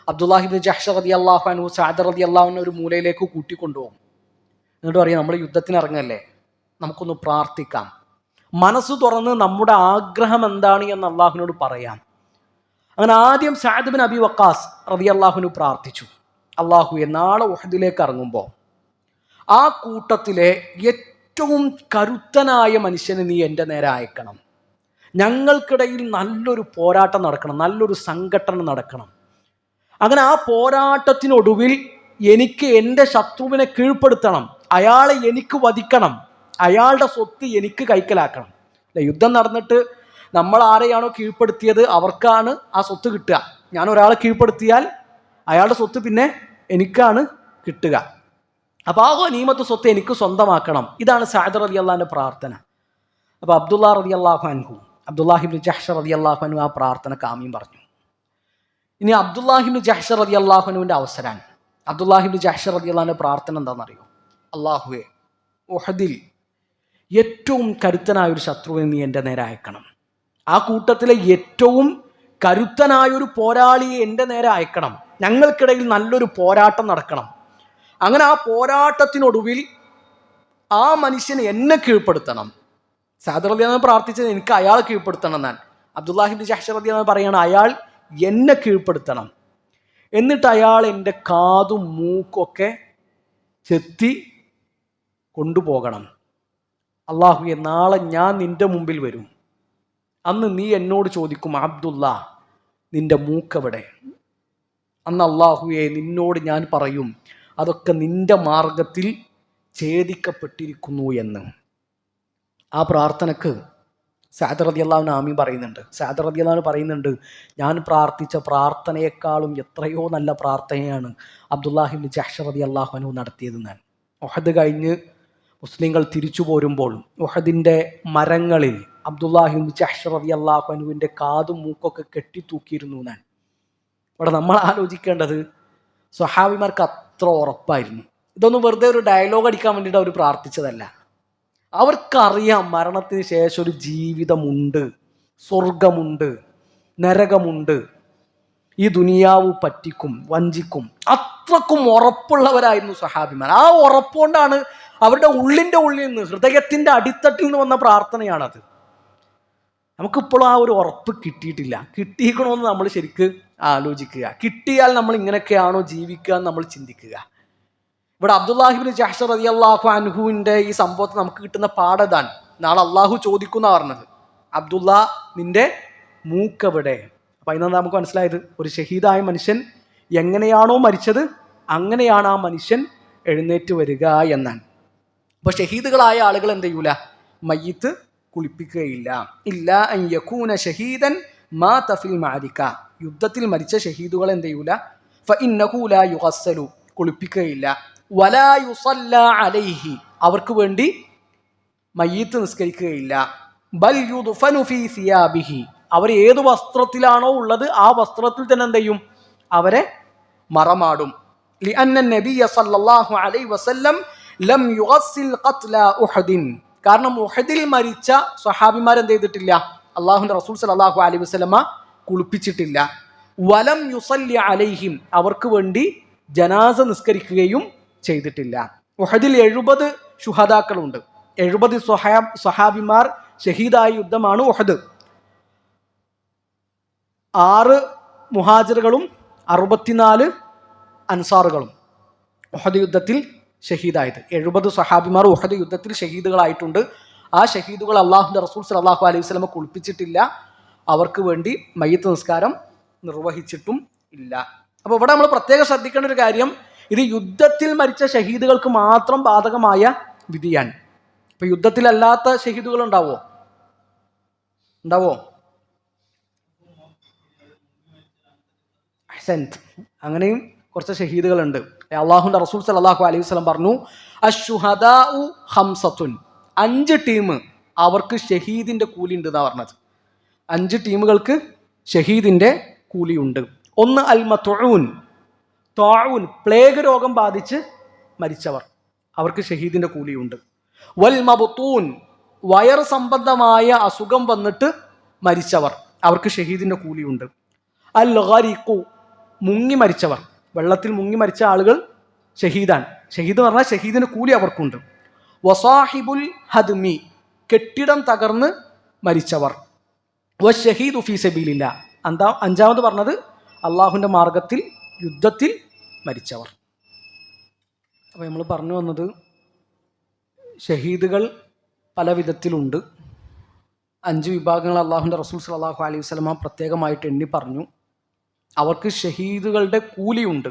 അബ്ദുല്ലാഹി ഇബ്നു ജഹ്ഷ് റളിയല്ലാഹു അൻഹു സഅദ് റളിയല്ലാഹു അൻഹു ഒരു മൂലയിലേക്ക് കൂട്ടിക്കൊണ്ടുപോകും. എന്നിട്ട് പറയും, നമ്മൾ യുദ്ധത്തിന് ഇറങ്ങല്ലേ, നമുക്കൊന്ന് പ്രാർത്ഥിക്കാം, മനസ്സ് തുറന്ന് നമ്മുടെ ആഗ്രഹം എന്താണ് എന്ന് അള്ളാഹുവിനോട് പറയാം. അങ്ങനെ ആദ്യം സഅദ് ബിൻ അബി വഖാസ് റളിയല്ലാഹു അൻഹു പ്രാർത്ഥിച്ചു, അള്ളാഹുവേ, നാളെ ഉഹദിലേക്ക് ഇറങ്ങുമ്പോൾ ആ കൂട്ടത്തിലെ ഏറ്റവും കരുത്തനായ മനുഷ്യനെ നീ എൻ്റെ നേരെ അയക്കണം, ഞങ്ങൾക്കിടയിൽ നല്ലൊരു പോരാട്ടം നടക്കണം, നല്ലൊരു സംഘടന നടക്കണം. അങ്ങനെ ആ പോരാട്ടത്തിനൊടുവിൽ എനിക്ക് എൻ്റെ ശത്രുവിനെ കീഴ്പ്പെടുത്തണം, അയാളെ എനിക്ക് വധിക്കണം, അയാളുടെ സ്വത്ത് എനിക്ക് കൈക്കലാക്കണം. അല്ലെ, യുദ്ധം നടന്നിട്ട് നമ്മൾ ആരെയാണോ കീഴ്പ്പെടുത്തിയത് അവർക്കാണ് ആ സ്വത്ത് കിട്ടുക. ഞാൻ ഒരാളെ കീഴ്പ്പെടുത്തിയാൽ അയാളുടെ സ്വത്ത് പിന്നെ എനിക്കാണ് കിട്ടുക. അപ്പോൾ ആ ഗനീമത്ത് സ്വത്ത് എനിക്ക് സ്വന്തമാക്കണം. ഇതാണ് സഅദ് റളിയല്ലാഹുവിൻ്റെ പ്രാർത്ഥന. അപ്പോൾ അബ്ദുല്ലാഹി ഇബ്നു ജഹ്ഷ് റളിയല്ലാഹു അൻഹു ആ പ്രാർത്ഥനക്ക് ആമീൻ പറഞ്ഞു. ഇനി അബ്ദുല്ലാഹി ഇബ്നു ജഹ്ഷ് റളിയല്ലാഹു അൻഹുവിൻ്റെ അവസരമാണ്. അബ്ദുല്ലാഹി ഇബ്നു ജഹ്ഷ് റളിയല്ലാഹുവിൻ്റെ പ്രാർത്ഥന എന്താണെന്നറിയോ? അള്ളാഹുവേ, ഉഹദിൽ ഏറ്റവും കരുത്തനായ ഒരു ശത്രുവിനെ നീ എൻ്റെ നേരെ അയക്കണം, ആ കൂട്ടത്തിലെ ഏറ്റവും കരുത്തനായൊരു പോരാളിയെ എൻ്റെ നേരെ അയക്കണം, ഞങ്ങൾക്കിടയിൽ നല്ലൊരു പോരാട്ടം നടക്കണം. അങ്ങനെ ആ പോരാട്ടത്തിനൊടുവിൽ ആ മനുഷ്യനെ എന്നെ കീഴ്പ്പെടുത്തണം. സഅദ് റളിയല്ലാഹു പ്രാർത്ഥിച്ചത് എനിക്ക് അയാളെ കീഴ്പ്പെടുത്തണം എന്നാണ്. അബ്ദുല്ലാഹി ഇബ്നു ജഹ്ഷ് റളിയല്ലാഹു പറയാണ്, അയാൾ എന്നെ കീഴ്പ്പെടുത്തണം. എന്നിട്ട് അയാൾ എൻ്റെ കാതും മൂക്കൊക്കെ ചെത്തി കൊണ്ടുപോകണം. അല്ലാഹുവേ, നാളെ ഞാൻ നിന്റെ മുമ്പിൽ വരും. അന്ന് നീ എന്നോട് ചോദിക്കും, അബ്ദുള്ള, നിന്റെ മൂക്കെവിടെ? അന്ന് അല്ലാഹുവേ, നിന്നോട് ഞാൻ പറയും, അതൊക്കെ നിന്റെ മാർഗത്തിൽ ഛേദിക്കപ്പെട്ടിരിക്കുന്നു എന്ന്. ആ പ്രാർത്ഥനക്ക് സഅദ് റളിയല്ലാഹു അൻഹു ആമീൻ പറയുന്നുണ്ട്. സഅദ് റളിയല്ലാഹു അൻഹു പറയുന്നുണ്ട്, ഞാൻ പ്രാർത്ഥിച്ച പ്രാർത്ഥനയെക്കാളും എത്രയോ നല്ല പ്രാർത്ഥനയാണ് അബ്ദുല്ലാഹി ഇബ്നു ജഹ്ഷ് റളിയല്ലാഹു അൻഹു നടത്തിയതെന്നാണ്. ഉഹദ് കഴിഞ്ഞ് മുസ്ലിങ്ങൾ തിരിച്ചു പോരുമ്പോൾ ഉഹദിൻ്റെ മരങ്ങളിൽ അബ്ദുല്ലാഹി ഇബ്നു ജഹ്ഷ് റളിയല്ലാഹു അൻഹുവിൻ്റെ കാതും മൂക്കൊക്കെ കെട്ടിത്തൂക്കിയിരുന്നു എന്നാണ്. ഇവിടെ നമ്മൾ ആലോചിക്കേണ്ടത് സ്വഹാബിമാർക്ക് അത്ര ഉറപ്പായിരുന്നു. ഇതൊന്നും വെറുതെ ഒരു ഡയലോഗ് അടിക്കാൻ വേണ്ടിയിട്ട് അവർ പ്രാർത്ഥിച്ചതല്ല. അവർക്കറിയാം മരണത്തിന് ശേഷം ഒരു ജീവിതമുണ്ട്, സ്വർഗമുണ്ട്, നരകമുണ്ട്, ഈ ദുനിയാവ് പറ്റിക്കും, വഞ്ചിക്കും. അത്രക്കും ഉറപ്പുള്ളവരായിരുന്നു സഹാബിമാർ. ആ ഉറപ്പുകൊണ്ടാണ് അവരുടെ ഉള്ളിൻ്റെ ഉള്ളിൽ നിന്ന്, ഹൃദയത്തിൻ്റെ അടിത്തട്ടിൽ നിന്ന് വന്ന പ്രാർത്ഥനയാണത്. നമുക്കിപ്പോഴും ആ ഒരു ഉറപ്പ് കിട്ടിയിട്ടില്ല. കിട്ടിയിരിക്കണമെന്ന് നമ്മൾ ശരിക്ക് ആലോചിക്കുക. കിട്ടിയാൽ നമ്മൾ ഇങ്ങനെയൊക്കെയാണോ ജീവിക്കുക എന്ന് നമ്മൾ ചിന്തിക്കുക. ഇവിടെ അബ്ദുല്ലാഹി ഇബ്നു ജഹ്ഷ് റളിയല്ലാഹു അൻഹുവിൻ്റെ ഈ സംഭവത്തിൽ നമുക്ക് കിട്ടുന്ന പാഠതാണ്. നാളെ അള്ളാഹു ചോദിക്കുന്ന പറഞ്ഞത്, അബ്ദുള്ള, നിന്റെ മൂക്കെവിടെ? അപ്പം അതിനെന്താ നമുക്ക് മനസ്സിലായത്? ഒരു ഷഹീദായ മനുഷ്യൻ എങ്ങനെയാണോ മരിച്ചത് അങ്ങനെയാണ് ആ മനുഷ്യൻ എഴുന്നേറ്റ് വരിക എന്നാണ്. അപ്പോൾ ഷഹീദുകളായ ആളുകൾ എന്ത് ചെയ്യൂല? മയ്യിത്ത് കുളിപ്പിക്കുകയില്ല. ഇല്ല അൻ യകൂന ഷഹീദൻ മാത ഫിൽ മഅരിക. യുദ്ധത്തിൽ മരിച്ച ഷഹീദുകൾ എന്ത് ചെയ്യൂല? ഫഇന്നഹു ലാ യുഗസ്സലു, കുളിപ്പിക്കുകയില്ല. വലാ യുസല്ല അലൈഹി, അവർക്ക് വേണ്ടി മയ്യിത്ത് നിസ്കരിക്കുകയില്ല. ബൽ യുദ്ഫനു ഫീ സിയാബിഹി, അവർ ഏത് വസ്ത്രത്തിലാണോ ഉള്ളത് ആ വസ്ത്രത്തിൽ തന്നെ എന്ത് ചെയ്യും? അവരെ മറമാടും. ലിഅന്ന നബിയ സല്ലല്ലാഹു അലൈഹി വസല്ലം ലം യുഗസ്സിൽ ഖത്ല ഉഹദിൻ, കാരണം ഉഹദിൽ മരിച്ച സ്വഹാബിമാർ എന്ത് ചെയ്തിട്ടില്ല? അള്ളാഹുവിൻ്റെ റസൂൽ സല്ലല്ലാഹു അലൈഹി വസല്ലമ കുളിപ്പിച്ചിട്ടില്ല. വലം യുസല്ലി അലൈഹിം, അവർക്ക് വേണ്ടി ജനാസ നിസ്കരിക്കുകയും ചെയ്തിട്ടില്ല. ഉഹദിൽ 70 ശുഹദാക്കളുണ്ട്. 70 സ്വഹാബിമാർ ഷഹീദായ യുദ്ധമാണ് ഉഹദ്. 6 മുഹാജിറുകളും 64 അൻസാറുകളും ഉഹദ് യുദ്ധത്തിൽ ഷഹീദായത്. 70 സ്വഹാബിമാർ ഉഹദ് യുദ്ധത്തിൽ ഷഹീദുകളായിട്ടുണ്ട്. ആ ഷഹീദുകൾ അള്ളാഹുവിൻ്റെ റസൂൽ സല്ലല്ലാഹു അലൈഹി വസല്ലമ കുളിപ്പിച്ചിട്ടില്ല, അവർക്ക് വേണ്ടി മയ്യിത്ത് നിസ്കാരം നിർവഹിച്ചിട്ടും ഇല്ല. അപ്പോൾ ഇവിടെ നമ്മൾ പ്രത്യേകം ശ്രദ്ധിക്കേണ്ട ഒരു കാര്യം, ഇത് യുദ്ധത്തിൽ മരിച്ച ഷഹീദുകൾക്ക് മാത്രം ബാധകമായ വിധിയാണ്. ഇപ്പൊ യുദ്ധത്തിലല്ലാത്ത ഷഹീദുകൾ ഉണ്ടാവോ? അങ്ങനെയും കുറച്ച് ഷഹീദുകളുണ്ട്. അള്ളാഹുവിൻ്റെ റസൂൽ സല്ലല്ലാഹു അലൈഹി വസല്ലം പറഞ്ഞു, അശ്ശുഹദാഉ ഖംസത്തുൻ, 5 ടീം അവർക്ക് ഷഹീദിന്റെ കൂലി ഉണ്ട് എന്നാണ് പറഞ്ഞത്. 5 ടീമുകൾക്ക് ഷഹീദിന്റെ കൂലിയുണ്ട്. ഒന്ന് അൽ മത്ഊൻ, ത്വാഊൻ, പ്ലേഗ് രോഗം ബാധിച്ച് മരിച്ചവർ, അവർക്ക് ഷഹീദിന്റെ കൂലിയുണ്ട്. വൽ മബ്തൂൻ, വയർ സംബന്ധമായ അസുഖം വന്നിട്ട് മരിച്ചവർ, അവർക്ക് ഷഹീദിന്റെ കൂലിയുണ്ട്. അൽ ഗരിഖു, മുങ്ങി മരിച്ചവർ, വെള്ളത്തിൽ മുങ്ങി മരിച്ച ആളുകൾ ഷഹീദാണ്. ഷഹീദ് എന്ന് പറഞ്ഞാൽ ഷഹീദിന്റെ കൂലി അവർക്കുണ്ട്. വസാഹിബുൽ ഹദ്മി, കെട്ടിടം തകർന്ന് മരിച്ചവർ. വശഹീദു ഫീ സബീലില്ലാ, അഞ്ചാമത് പറഞ്ഞത് അള്ളാഹുവിൻ്റെ മാർഗത്തിൽ യുദ്ധത്തിൽ മരിച്ചവർ. അപ്പോൾ നമ്മൾ പറഞ്ഞു വന്നത്, ഷഹീദുകൾ പല വിധത്തിലുണ്ട്. 5 വിഭാഗങ്ങൾ അള്ളാഹുവിൻ്റെ റസൂൽ സല്ലല്ലാഹു അലൈഹി വസല്ലമ പ്രത്യേകമായിട്ട് എണ്ണി പറഞ്ഞു. അവർക്ക് ഷഹീദുകളുടെ കൂലിയുണ്ട്,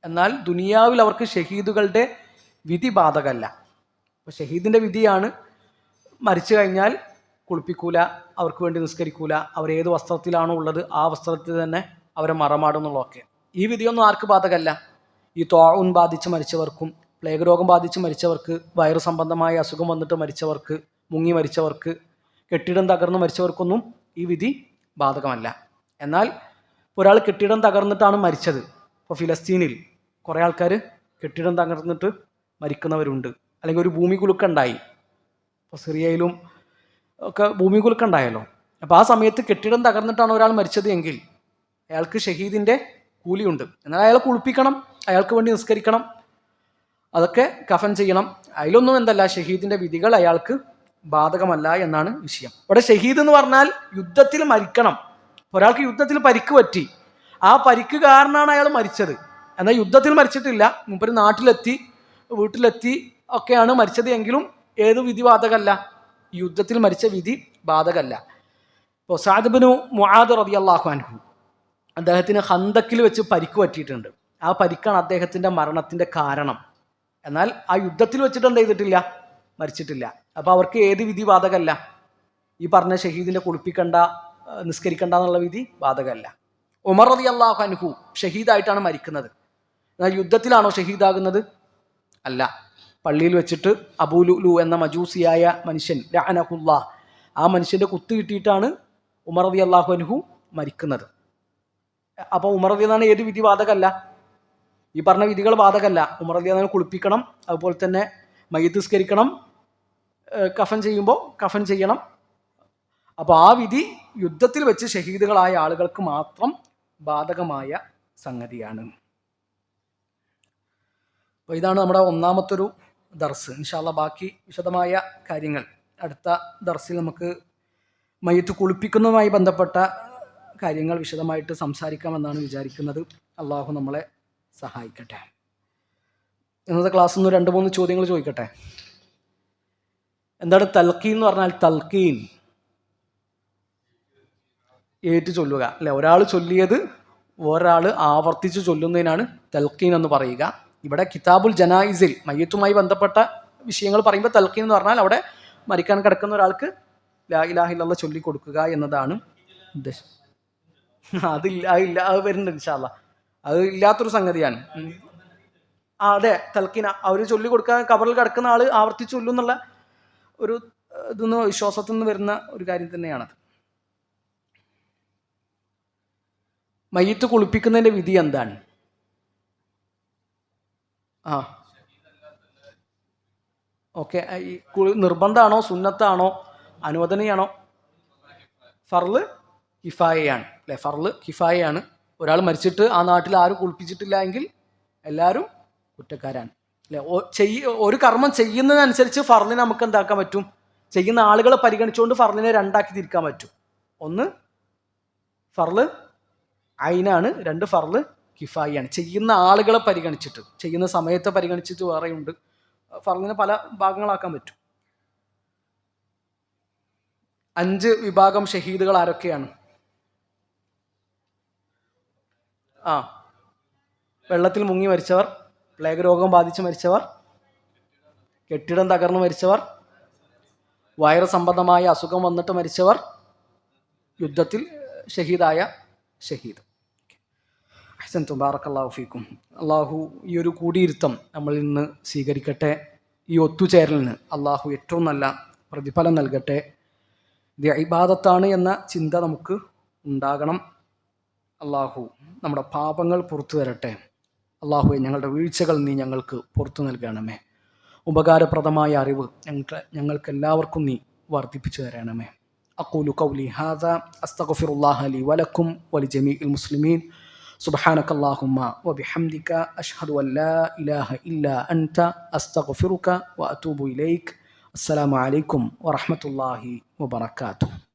എന്നാൽ ദുനിയാവിൽ അവർക്ക് ഷഹീദുകളുടെ വിധി ബാധകമല്ല. അപ്പോൾ ഷഹീദിൻ്റെ വിധിയാണ്, മരിച്ചു കഴിഞ്ഞാൽ കുളിപ്പിക്കൂല, അവർക്ക് വേണ്ടി നിസ്കരിക്കൂല, അവരേത് വസ്ത്രത്തിലാണോ ഉള്ളത് ആ വസ്ത്രത്തിൽ തന്നെ അവരെ മറമാടുന്നുള്ളതൊക്കെ. ഈ വിധിയൊന്നും ആർക്ക് ബാധകമല്ല? ഈ ത്വാഊൻ ബാധിച്ച് മരിച്ചവർക്കും, പ്ലേഗ് രോഗം ബാധിച്ച് മരിച്ചവർക്ക്, വയറു സംബന്ധമായ അസുഖം വന്നിട്ട് മരിച്ചവർക്ക്, മുങ്ങി മരിച്ചവർക്ക്, കെട്ടിടം തകർന്ന് മരിച്ചവർക്കൊന്നും ഈ വിധി ബാധകമല്ല. എന്നാൽ ഒരാൾ കെട്ടിടം തകർന്നിട്ടാണ് മരിച്ചത്. ഇപ്പോൾ ഫിലസ്തീനിൽ കുറേ ആൾക്കാർ കെട്ടിടം തകർന്നിട്ട് മരിക്കുന്നവരുണ്ട്. അല്ലെങ്കിൽ ഒരു ഭൂമി കുലുക്കുണ്ടായി, ഇപ്പോൾ സിറിയയിലും ഒക്കെ ഭൂമി കുലുക്കുണ്ടായല്ലോ. അപ്പോൾ ആ സമയത്ത് കെട്ടിടം തകർന്നിട്ടാണ് ഒരാൾ മരിച്ചത് എങ്കിൽ അയാൾക്ക് ഷഹീദിൻ്റെ കൂലിയുണ്ട്. എന്നാൽ അയാളെ കുളിപ്പിക്കണം, അയാൾക്ക് വേണ്ടി നിസ്കരിക്കണം, അതൊക്കെ കഫൻ ചെയ്യണം. അതിലൊന്നും എന്തല്ല, ഷഹീദിൻ്റെ വിധികൾ അയാൾക്ക് ബാധകമല്ല എന്നാണ് വിഷയം. ഇവിടെ ഷഹീദ് എന്ന് പറഞ്ഞാൽ യുദ്ധത്തിൽ മരിക്കണം. ഒരാൾക്ക് യുദ്ധത്തിൽ പരിക്ക് പറ്റി, ആ പരിക്ക് കാരണമാണ് അയാൾ മരിച്ചത്. എന്നാൽ യുദ്ധത്തിൽ മരിച്ചിട്ടില്ല. മൂപ്പര് നാട്ടിലെത്തി വീട്ടിലെത്തി ഒക്കെയാണ് മരിച്ചത്. എങ്കിലും ഏത് വിധി ബാധകമല്ല? യുദ്ധത്തിൽ മരിച്ച വിധി ബാധകമല്ല. ഇപ്പോൾ സഅദ് ഇബ്നു മുആദ് റളിയല്ലാഹു അൻഹു, അദ്ദേഹത്തിന് ഖന്തക്കിൽ വെച്ച് പരിക്ക് പറ്റിയിട്ടുണ്ട്. ആ പരിക്കാണ് അദ്ദേഹത്തിൻ്റെ മരണത്തിൻ്റെ കാരണം. എന്നാൽ ആ യുദ്ധത്തിൽ വെച്ചിട്ട് എന്ത് ചെയ്തിട്ടില്ല? മരിച്ചിട്ടില്ല. അപ്പോൾ അവർക്ക് ഏത് വിധി ബാധകമല്ല? ഈ പറഞ്ഞ ഷഹീദിനെ കുളിപ്പിക്കണ്ട, നിസ്കരിക്കണ്ട എന്നുള്ള വിധി ബാധകമല്ല. ഉമർ റളിയല്ലാഹു അൻഹു ഷഹീദായിട്ടാണ് മരിക്കുന്നത്. എന്നാൽ യുദ്ധത്തിലാണോ ഷഹീദാകുന്നത്? അല്ല. പള്ളിയിൽ വെച്ചിട്ട് അബൂ ലുലു എന്ന മജൂസിയായ മനുഷ്യൻ ലഅനഹുല്ലാഹ്, ആ മനുഷ്യൻ്റെ കുത്ത് കിട്ടിയിട്ടാണ് ഉമർ റളിയല്ലാഹു അൻഹു മരിക്കുന്നത്. അപ്പോൾ ഉമർ റളിയല്ലാഹു അൻഹു ഏത് വിധി ബാധകമല്ല? ഈ പറഞ്ഞ വിധികൾ ബാധകമല്ല. ഉമർ റളിയല്ലാഹു അൻഹു കുളിപ്പിക്കണം, അതുപോലെ തന്നെ മയ്യിത്ത് നിസ്കരിക്കണം, കഫൻ ചെയ്യുമ്പോൾ കഫൻ ചെയ്യണം. അപ്പോൾ ആ വിധി യുദ്ധത്തിൽ വെച്ച് ഷഹീദുകളായ ആളുകൾക്ക് മാത്രം ബാധകമായ സംഗതിയാണ്. അപ്പോൾ ഇതാണ് നമ്മുടെ ഒന്നാമത്തൊരു ദർസ്. ഇൻഷാ അല്ലാഹ് ബാക്കി വിശദമായ കാര്യങ്ങൾ അടുത്ത ദർസിൽ നമുക്ക് മയ്യിത്ത് കുളിപ്പിക്കുന്നതുമായി ബന്ധപ്പെട്ട കാര്യങ്ങൾ വിശദമായിട്ട് സംസാരിക്കാമെന്നാണ് വിചാരിക്കുന്നത്. അള്ളാഹു നമ്മളെ സഹായിക്കട്ടെ. ഇന്നത്തെ ക്ലാസ്സിൽ നിന്ന് 2-3 ചോദ്യങ്ങൾ ചോദിക്കട്ടെ. എന്താണ് തൽക്കീൻ എന്ന് പറഞ്ഞാൽ? തൽക്കീൻ ഏറ്റു ചൊല്ലുക, അല്ലെ? ഒരാൾ ചൊല്ലിയത് ഒരാൾ ആവർത്തിച്ച് ചൊല്ലുന്നതിനാണ് തൽക്കീൻ എന്ന് പറയുക. ഇവിടെ കിതാബുൽ ജനായിസിൽ മയ്യത്തുമായി ബന്ധപ്പെട്ട വിഷയങ്ങൾ പറയുമ്പോൾ തൽക്കീൻ എന്ന് പറഞ്ഞാൽ അവിടെ മരിക്കാൻ കിടക്കുന്ന ഒരാൾക്ക് ലാ ഇലാഹ ഇല്ലല്ലാഹ് ചൊല്ലിക്കൊടുക്കുക എന്നതാണ് ഉദ്ദേശം. അതില്ല, അത് വരുന്നുണ്ട് ഇൻഷാ അല്ലാഹ്. അത് ഇല്ലാത്തൊരു സംഗതിയാണ്. അതെ, തൽക്കീൻ അവർ ചൊല്ലിക്കൊടുക്കാൻ ഖബറിൽ കിടക്കുന്ന ആൾ ആവർത്തിച്ച് ചൊല്ലും എന്നുള്ള ഒരു ഇതൊന്ന് വിശ്വാസത്തിൽ നിന്ന് വരുന്ന ഒരു കാര്യം തന്നെയാണത്. മയ്യിത്ത് കുളിപ്പിക്കുന്നതിൻ്റെ വിധി എന്താണ്? ഓക്കെ. ഈ നിർബന്ധമാണോ, സുന്നത്താണോ, അനുവദനീയാണോ? ഫർള് കിഫായയാണ്, അല്ലെ? ഫർള് കിഫായയാണ്. ഒരാൾ മരിച്ചിട്ട് ആ നാട്ടിൽ ആരും കുളിപ്പിച്ചിട്ടില്ല എങ്കിൽ എല്ലാവരും കുറ്റക്കാരാണ്, അല്ലെ? ഒരു കർമ്മം ചെയ്യുന്നതിനനുസരിച്ച് ഫർളിനെ നമുക്ക് എന്താക്കാൻ പറ്റും? ചെയ്യുന്ന ആളുകളെ പരിഗണിച്ചുകൊണ്ട് ഫർളിനെ 2ആക്കി തിരിക്കാൻ പറ്റും. ഒന്ന് ഫർള് ഐനാണ്, 2 ഫർള് കിഫായിയാണ്. ചെയ്യുന്ന ആളുകളെ പരിഗണിച്ചിട്ട്, ചെയ്യുന്ന സമയത്തെ പരിഗണിച്ചിട്ട് വേറെയുണ്ട്. ഫർളിനെ പല ഭാഗങ്ങളാക്കാൻ പറ്റും. 5 വിഭാഗം ഷഹീദുകൾ ആരൊക്കെയാണ്? വെള്ളത്തിൽ മുങ്ങി മരിച്ചവർ, പ്ലേഗ് രോഗം ബാധിച്ച് മരിച്ചവർ, കെട്ടിടം തകർന്ന് മരിച്ചവർ, വൈറസ് സംബന്ധമായ അസുഖം വന്നിട്ട് മരിച്ചവർ, യുദ്ധത്തിൽ ഷഹീദായ ഷഹീദ്. അഹ്സൻതും, ബാറക്കല്ലാഹു ഫീക്കും. അള്ളാഹു ഈ ഒരു കൂടിയിരുത്തം നമ്മളിൽ നിന്ന് സ്വീകരിക്കട്ടെ. ഈ ഒത്തുചേരലിന് അള്ളാഹു ഏറ്റവും നല്ല പ്രതിഫലം നൽകട്ടെ. ഇത് ഇബാദത്താണ് എന്ന ചിന്ത നമുക്ക് ഉണ്ടാകണം. അള്ളാഹു നമ്മുടെ പാപങ്ങൾ പുറത്തു തരട്ടെ. അള്ളാഹുവെ, ഞങ്ങളുടെ വീഴ്ചകൾ നീ ഞങ്ങൾക്ക് പുറത്തു നൽകണമേ. ഉപകാരപ്രദമായ അറിവ് ഞങ്ങൾക്ക് എല്ലാവർക്കും നീ വർദ്ധിപ്പിച്ചു തരണമേ. അഖൂലു ഖൗലി ഹാദാ അസ്തഗ്ഫിറുല്ലാഹ ലി വലക്കും വലിജമീഇൽ മുസ്ലിമീൻ. സുബ്ഹാനകല്ലാഹുമ്മ വബിഹംദിക അഷ്ഹദു അൻ ലാ ഇലാഹ ഇല്ലാ അൻത അസ്തഗ്ഫിറുക വഅതൂബു ഇലൈക്. അസ്സലാമു അലൈക്കും വറഹ്മത്തുള്ളാഹി വബറകാതുഹു.